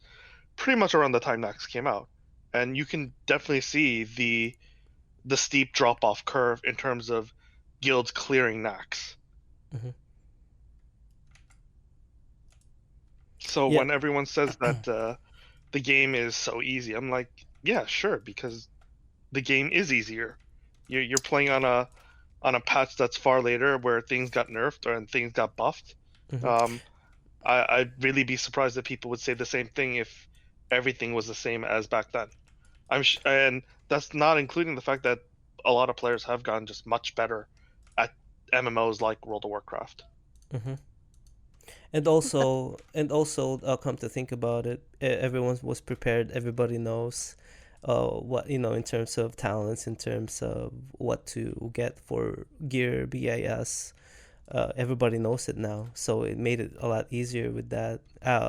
pretty much around the time Nax came out, and you can definitely see the steep drop off curve in terms of guilds clearing Nax. mhm. So Yeah. when everyone says that the game is so easy, I'm like, yeah, sure, because the game is easier. You're playing on a patch that's far later where things got nerfed and things got buffed. Mhm. Um, I'd really be surprised that people would say the same thing if everything was the same as back then. And that's not including the fact that a lot of players have gotten just much better at MMOs like World of Warcraft. Mhm. And also, come to think about it, everyone was prepared. Everybody knows, what in terms of talents, in terms of what to get for gear, BIS. Everybody knows it now, so it made it a lot easier with that.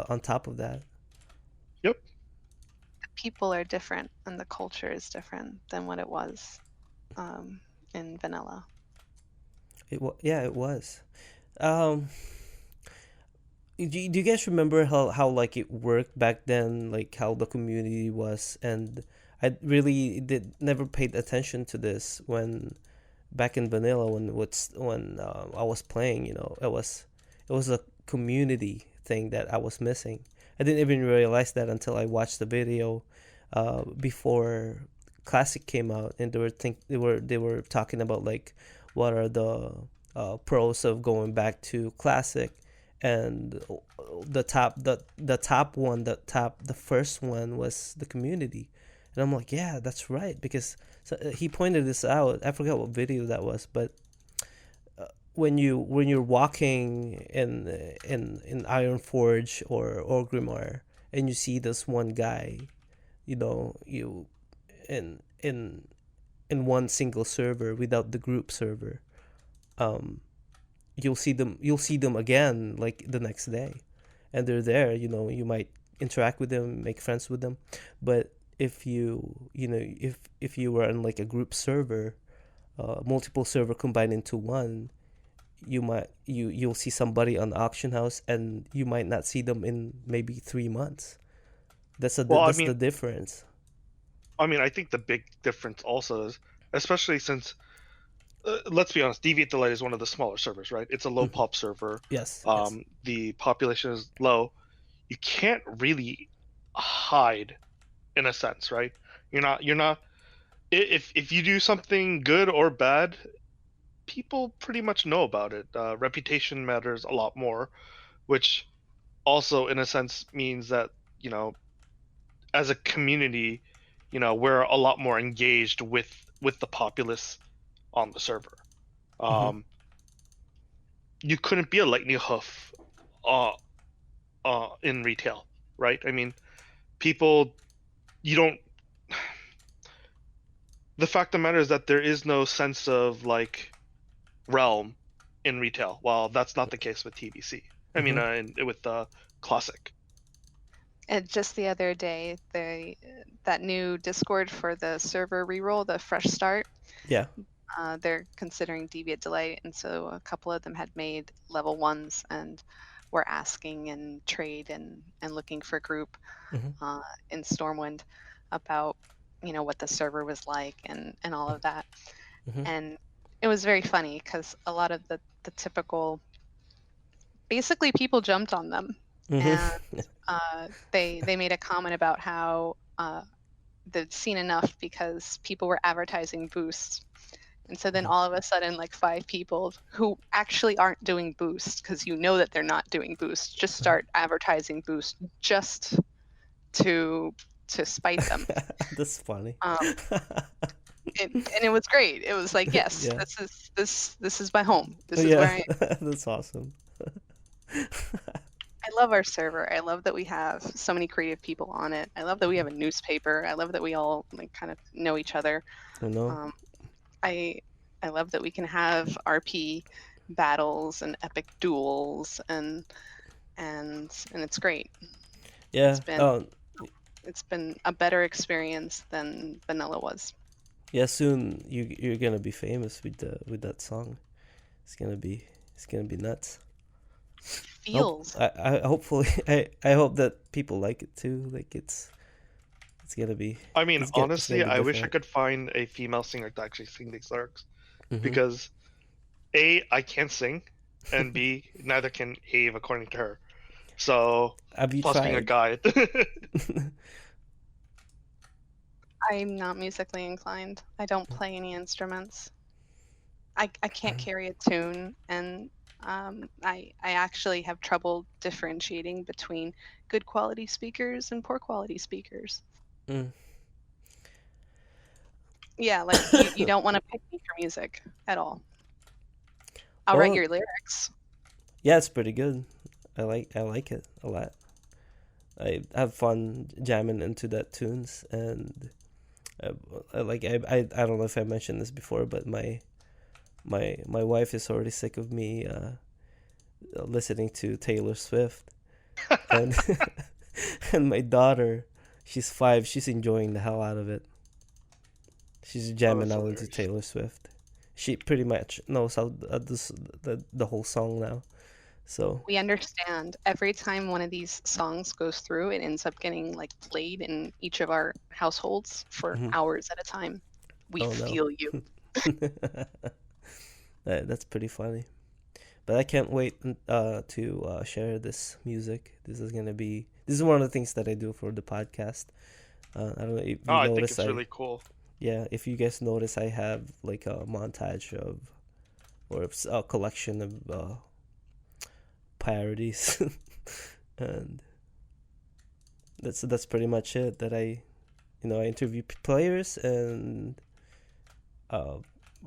On top of that, Yep. People are different and the culture is different than what it was um, in vanilla. yeah, it was. Um, do you guys remember how like it worked back then, like how the community was? And I really did never paid attention to this when back in vanilla, when I was playing. It was a community thing that I was missing. I didn't even realize that until I watched the video before classic came out, and they were talking about like what are the pros of going back to classic. And the first one was the community. And I'm like, yeah, that's right, because so, he pointed this out. I forgot what video that was, but when you're walking in Iron Forge or Orgrimmar, and you see this one guy, you in one single server without the group server, um, you'll see them again like the next day, and they're there. You might interact with them, make friends with them. But if you were on like a group server, multiple server combined into one, you'll see somebody on the auction house, and you might not see them in maybe 3 months. Well, That's the difference. I think the big difference also is, especially since, let's be honest, Deviate Delight is one of the smaller servers, right? It's a low Hmm. pop server. Yes, yes. The population is low. You can't really hide in a sense, right? You're not if you do something good or bad, people pretty much know about it. Reputation matters a lot more, which also in a sense means that, you know, as a community, we're a lot more engaged with the populace on the server. Hmm. Um, you couldn't be a lightning hoof uh, in retail, right? I mean, people, you don't the fact of the matter is that there is no sense of like realm in retail. Well, that's not the case with TBC. I mean, with Classic. And just the other day, that new Discord for the server reroll, the fresh start, Yeah. they're considering Deviant Delight, and so a couple of them had made level 1s and were asking and trade and looking for group in Stormwind about what the server was like and all of that. And it was very funny because a lot of the typical, basically people jumped on them, and they made a comment about how they'd seen enough because people were advertising boosts. And so then all of a sudden, like 5 people who actually aren't doing boosts, because that they're not doing boosts, just start advertising boost just to spite them. That's funny. And it was great. It was like, yes, Yeah. this is my home. This is where I am. That's awesome. I love our server. I love that we have so many creative people on it. I love that we have a newspaper. I love that we all like kind of know each other. I know. I love that we can have RP battles and epic duels and it's great. Yeah. It's been a better experience than vanilla was. Yeah, soon you're gonna be famous with that song. It's gonna be nuts. Feels. I hopefully I hope that people like it too. Like it's gonna be. I mean, honestly, I wish I different. could find a female singer to actually sing these lyrics, because A, I can't sing, and B, neither can Ave according to her. So Have you plus being a tried? guy. I'm not musically inclined. I don't play any instruments. I can't carry a tune, and I actually have trouble differentiating between good quality speakers and poor quality speakers. Yeah, like you don't want to pick me for music at all. I'll write your lyrics. Yeah, it's pretty good. I like it a lot. I have fun jamming into that tunes, and I don't know if I mentioned this before, but my wife is already sick of me listening to Taylor Swift, and and my daughter, she's 5, she's enjoying the hell out of it. She's jamming out into Taylor Swift. She pretty much knows how the whole song now. So we understand. Every time one of these songs goes through, it ends up getting like played in each of our households for hours at a time. We feel you. That's pretty funny. But I can't wait to share this music. This is one of the things that I do for the podcast. I don't know if you I notice. think it's really cool. Yeah, if you guys notice, I have like a montage or a collection of parodies, and that's pretty much it. That I interview players and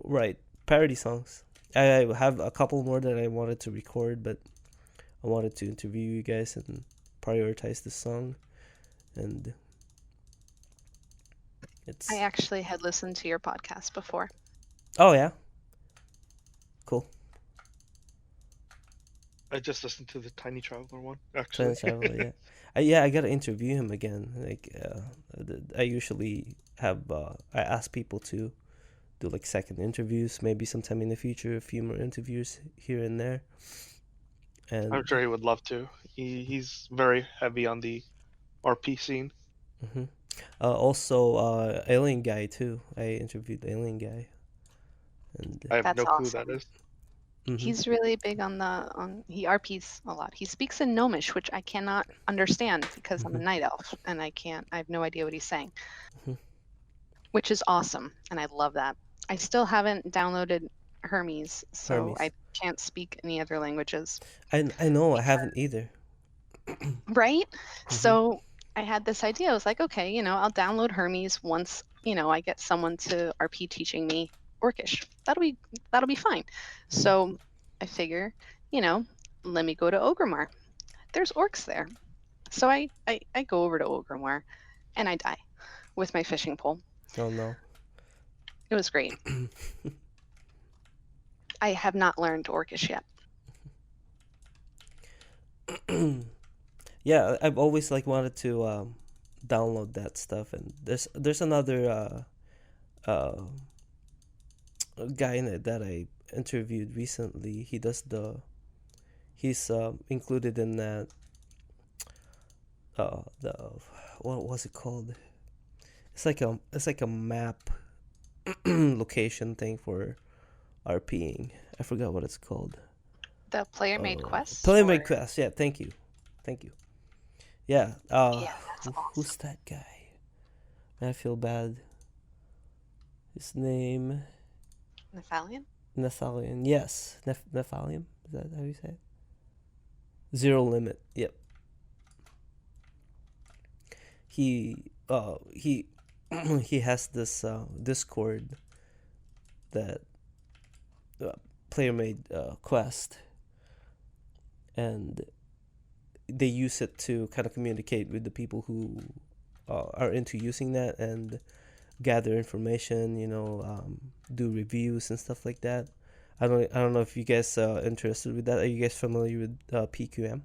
write parody songs. I have a couple more that I wanted to record, but I wanted to interview you guys and prioritize the song, and I actually had listened to your podcast before. Oh yeah, cool. I just listened to the Tiny Traveler one, actually. Tiny Traveler, yeah. I gotta interview him again. Like, I usually have I ask people to do like second interviews, maybe sometime in the future, a few more interviews here and there. And I'm sure he would love to. He's very heavy on the RP scene. Also, Alien Guy too. I interviewed Alien Guy, and I have That's no clue awesome. who that is. He's really big on he RPs a lot. He speaks in Gnomish, which I cannot understand because I'm a night elf and I have no idea what he's saying. Which is awesome, and I love that. I still haven't downloaded Hermes, so I can't speak any other languages. I know I haven't either. Right? So I had this idea. I was like, okay, I'll download Hermes once, I get someone to RP teaching me Orcish. That'll be fine. So I figure, let me go to Ogrimmar. There's orcs there. So I go over to Ogrimmar and I die with my fishing pole. Oh no. It was great. I have not learned Orcish yet. Yeah, I've always like wanted to download that stuff, and there's another guy in it that I interviewed recently. He's included in that the what was it called? It's like a map location thing for RPing. I forgot what it's called. The player-made quests? Player-made or- quest. Yeah, thank you. Yeah. Yeah, that's Who's awesome. that guy? I feel bad. His name Nephalian? Nathalian. Yes, Nephalium. Is that how you say it? Zero Limit. Yep. He he has this Discord that player made quest, and they use it to kind of communicate with the people who are into using that and gather information. Do reviews and stuff like that. I don't know if you guys are interested with that. Are you guys familiar with PQM?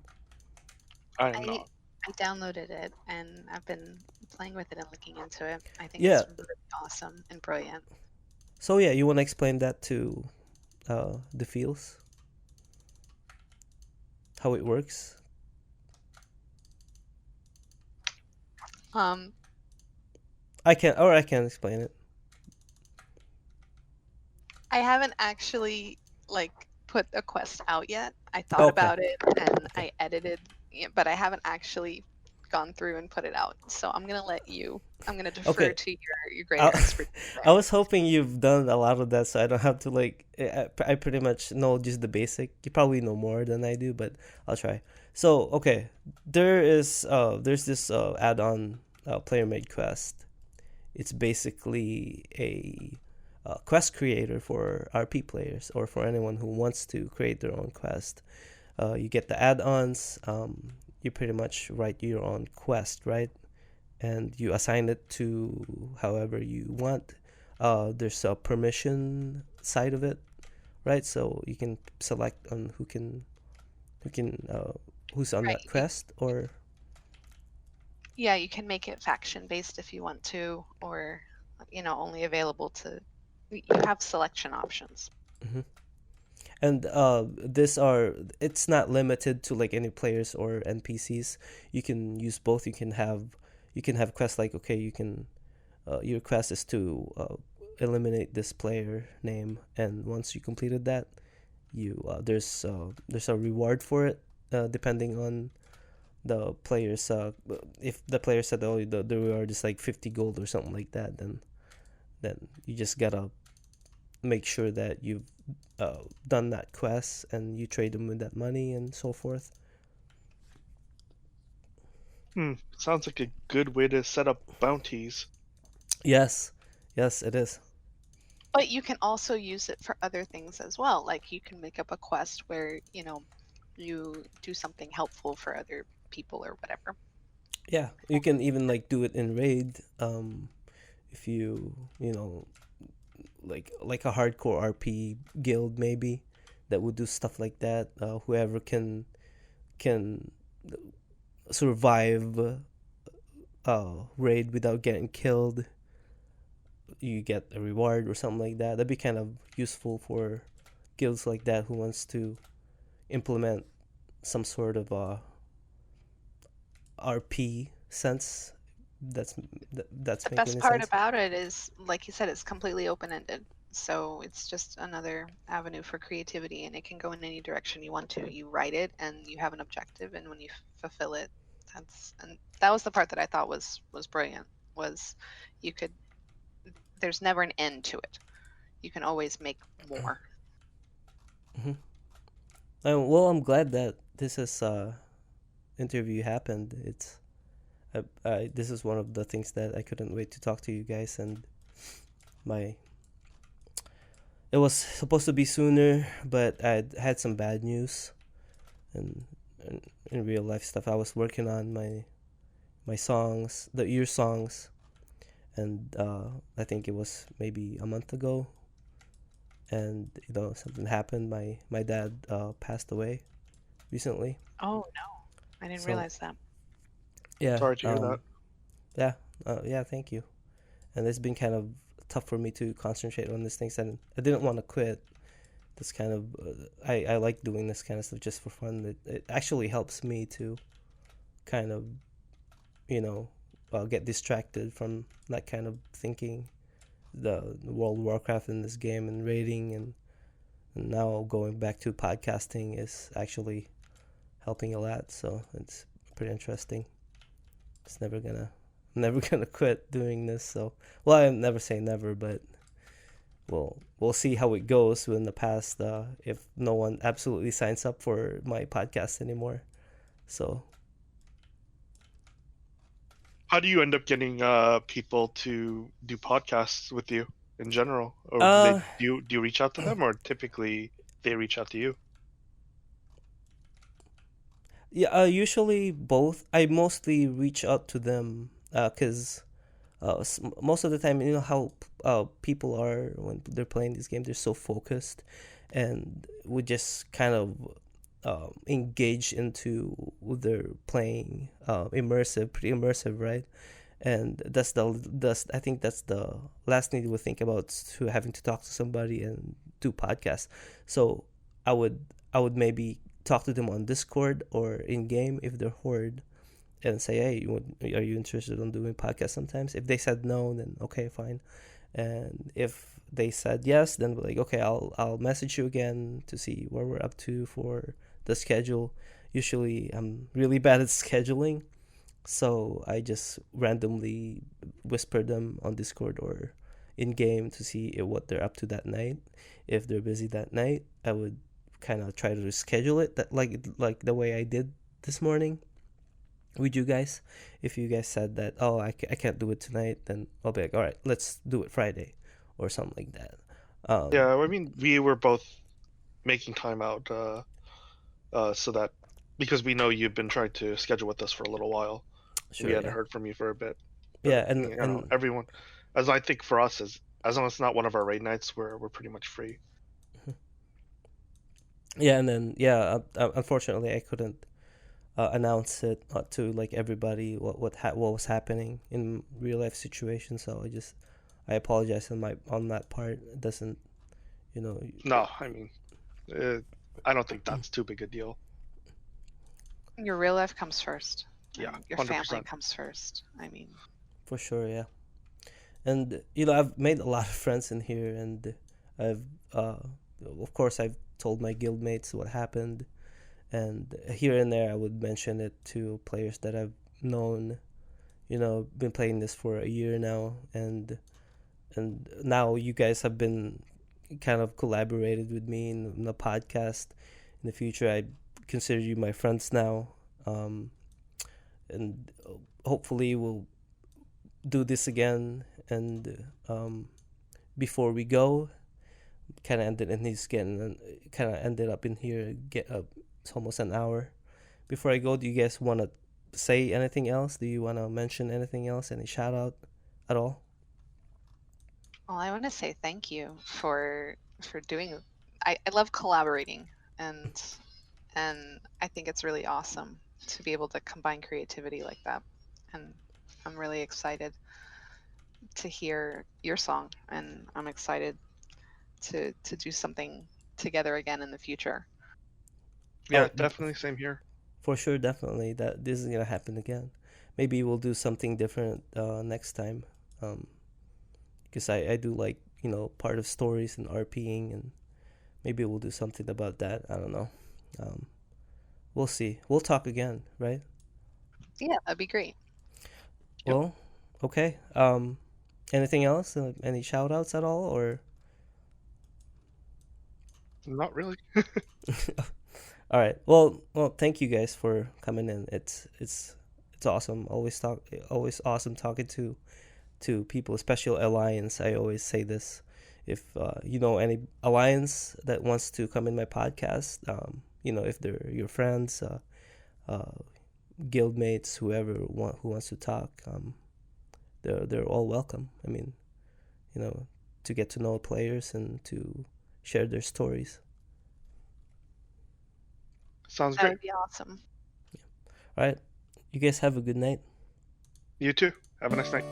I am not. I downloaded it and I've been playing with it and looking into it. I think Yeah. it's really awesome and brilliant. So yeah, you want to explain that to the feels, how it works? I can explain it. I haven't actually put a quest out yet. I thought Okay. about it and I edited, but I haven't actually gone through and put it out. So I'm gonna defer Okay. to your greater I'll- expertise. I was hoping you've done a lot of that, so I don't have to I pretty much know just the basic. You probably know more than I do, but I'll try. So okay, there's this add-on player made quest. It's basically a quest creator for RP players or for anyone who wants to create their own quest. You get the add-ons. You pretty much write your own quest, right? And you assign it to however you want. There's a permission side of it, right? So you can select on who's on Right. that quest, or Yeah, you can make it faction based if you want to, or only available to. You have selection options. and it's not limited to like any players or NPCs. You can use both. You can have quests like, okay, you can your quest is to eliminate this player name, and once you completed that, there's a reward for it, depending on the players. If the player said, oh, the reward is like 50 gold or something like that, then you just gotta make sure that you've done that quest and you trade them with that money and so forth. Sounds like a good way to set up bounties. Yes, it is. But you can also use it for other things as well. Like you can make up a quest where you do something helpful for other people or whatever. Yeah, you can even like do it in raid. If like a hardcore RP guild maybe that would do stuff like that. Whoever can survive raid without getting killed, you get a reward or something like that. That'd be kind of useful for guilds like that who wants to implement some sort of RP sense. That's The making best any part sense. about it is, like you said, it's completely open-ended. So it's just another avenue for creativity, and it can go in any direction you want to. You write it, and you have an objective, and when you fulfill it, that was the part that I thought was brilliant. Was there's never an end to it. You can always make more. Well, I'm glad that this interview happened. This is one of the things that I couldn't wait to talk to you guys, and it was supposed to be sooner, but I had some bad news, and in real life stuff. I was working on my songs, the ear songs, and I think it was maybe a month ago, and something happened. My dad passed away recently. Oh no, I didn't So realize that. yeah, Sorry to hear that. yeah, yeah. Thank you. And it's been kind of tough for me to concentrate on these things, and I didn't want to quit. This kind of I like doing this kind of stuff just for fun. It actually helps me to kind of you know get distracted from that kind of thinking. The World of Warcraft in this game and raiding and now going back to podcasting is actually helping a lot. So it's pretty interesting. It's never gonna quit doing this. So well, I never say never, but we'll see how it goes in the past. If no one absolutely signs up for my podcast anymore, so How do you end up getting people to do podcasts with you in general, or uh do you reach out to them, or typically they reach out to you? yeah, usually both. I mostly reach out to them because most of the time, you know how people are when they're playing this game. They're so focused, and we just kind of engage into their playing, pretty immersive, right? And that's I think that's the last thing you would think about, to having to talk to somebody and do podcasts. So I would I would maybe talk to them on Discord or in game if they're horde, and say, hey, are you interested in doing podcasts sometimes? If they said no, then okay, fine. And if they said yes, then we're like, okay, I'll message you again to see where we're up to for the schedule. Usually, I'm really bad at scheduling, so I just randomly whisper them on Discord or in game to see what they're up to that night. If they're busy that night, I would kind of try to schedule it that like the way I did this morning with you guys. If you guys said that, oh, I can't do it tonight, then I'll be like, all right, let's do it Friday or something like that. Yeah, I mean, we were both making time out so that, because we know you've been trying to schedule with us for a little while. Sure, We hadn't yeah. heard from you for a bit. Yeah, But, and you know, everyone, as I think for us, as long as it's not one of our raid nights, we're pretty much free. yeah, and then yeah, unfortunately I couldn't announce it to like everybody what was happening in real life situation. So I apologize on that part. It doesn't, you know. No, I mean, I don't think that's too big a deal. Your real life comes first. Yeah, And your 100%. family comes first. I mean, For sure, yeah. And I've made a lot of friends in here, and I've of course I've told my guildmates what happened, and here and there I would mention it to players that I've known. Been playing this for a year now, and now you guys have been kind of collaborated with me in the podcast. In the future, I consider you my friends now, and hopefully we'll do this again. And before we go, kind of ended up in here. It's almost an hour. Before I go, do you guys want to say anything else? Do you want to mention anything else? Any shout out at all? well, I want to say thank you for doing. I love collaborating, and I think it's really awesome to be able to combine creativity like that. And I'm really excited to hear your song, and I'm excited to do something together again in the future. Yeah, Oh, definitely, same here. For sure, definitely that this is gonna happen again. Maybe we'll do something different next time. Because I do like part of stories and RPing, and maybe we'll do something about that. I don't know. We'll see. We'll talk again, right? Yeah, that'd be great. Yep. Well, okay. Anything else? Any shout outs at all, or? Not really. All right. Well, thank you guys for coming in. It's awesome. Always awesome talking to people, especially Alliance. I always say this. If you know any Alliance that wants to come in my podcast, if they're your friends, guildmates, who wants to talk, they're all welcome. I mean, to get to know players and to share their stories. Sounds That great. would be awesome. All right, you guys have a good night. You too. Have a nice night.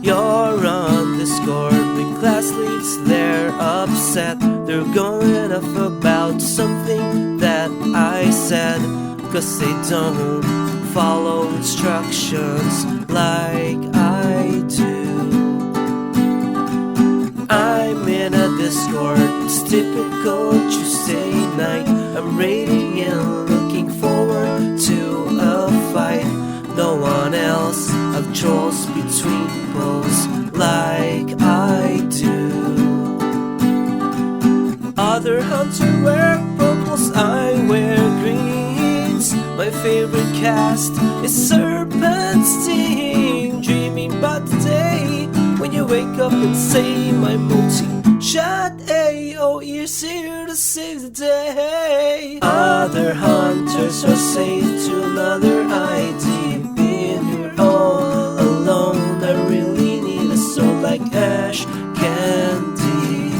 You're on Discord with classmates, they're upset. They're going off about something that I said, 'cause they don't follow instructions like I do. I'm in a Discord, it's typical Tuesday night. I'm raiding and looking forward to a fight. No one else have trolls between posts like I do. Other hunter wear purples, I wear greens. My favorite cast is Serpentine. Dreaming about the day when you wake up and say my multi-shot AO is here to save the day. Other hunters are saved to another ID. Been here all alone, I really need a sword like Ash Candy.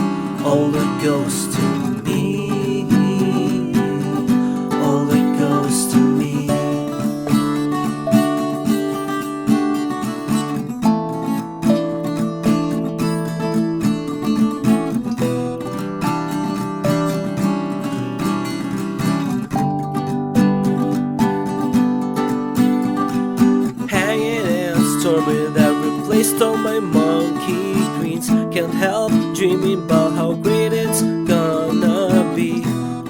All it goes to me, all it goes to me. Hanging in stormy that replaced all my monkey greens. Can't help dreaming about how great it's gonna be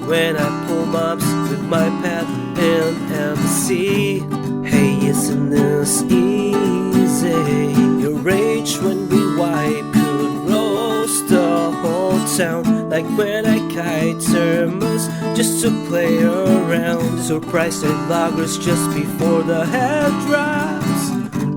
when I pull mobs with my pet in MC. Hey, isn't this easy? Your rage when we wipe could roast the whole town. Like when I kite thermos just to play around. Surprised at loggers just before the head drops.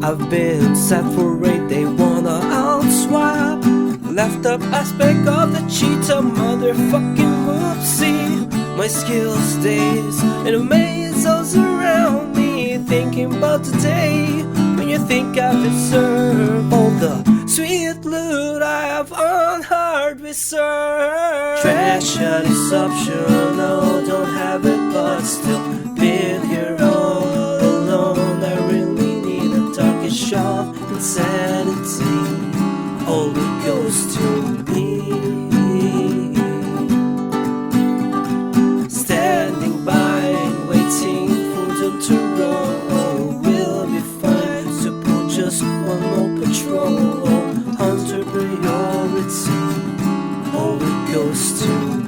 I've been set for raid, they wanna outswap. Left up aspect of the cheetah, motherfucking whoopsie. My skill stays in a maze all around me. Thinking about the day when you think I've deserved all the sweet loot I have on hard reserve. Trash out is optional, don't have it but still been here all alone. I really need a darkest shot insanity. All it goes to me. Standing by and waiting for them to roll. We'll be fine to pull just one more patrol. Hunter priority. All it goes to me.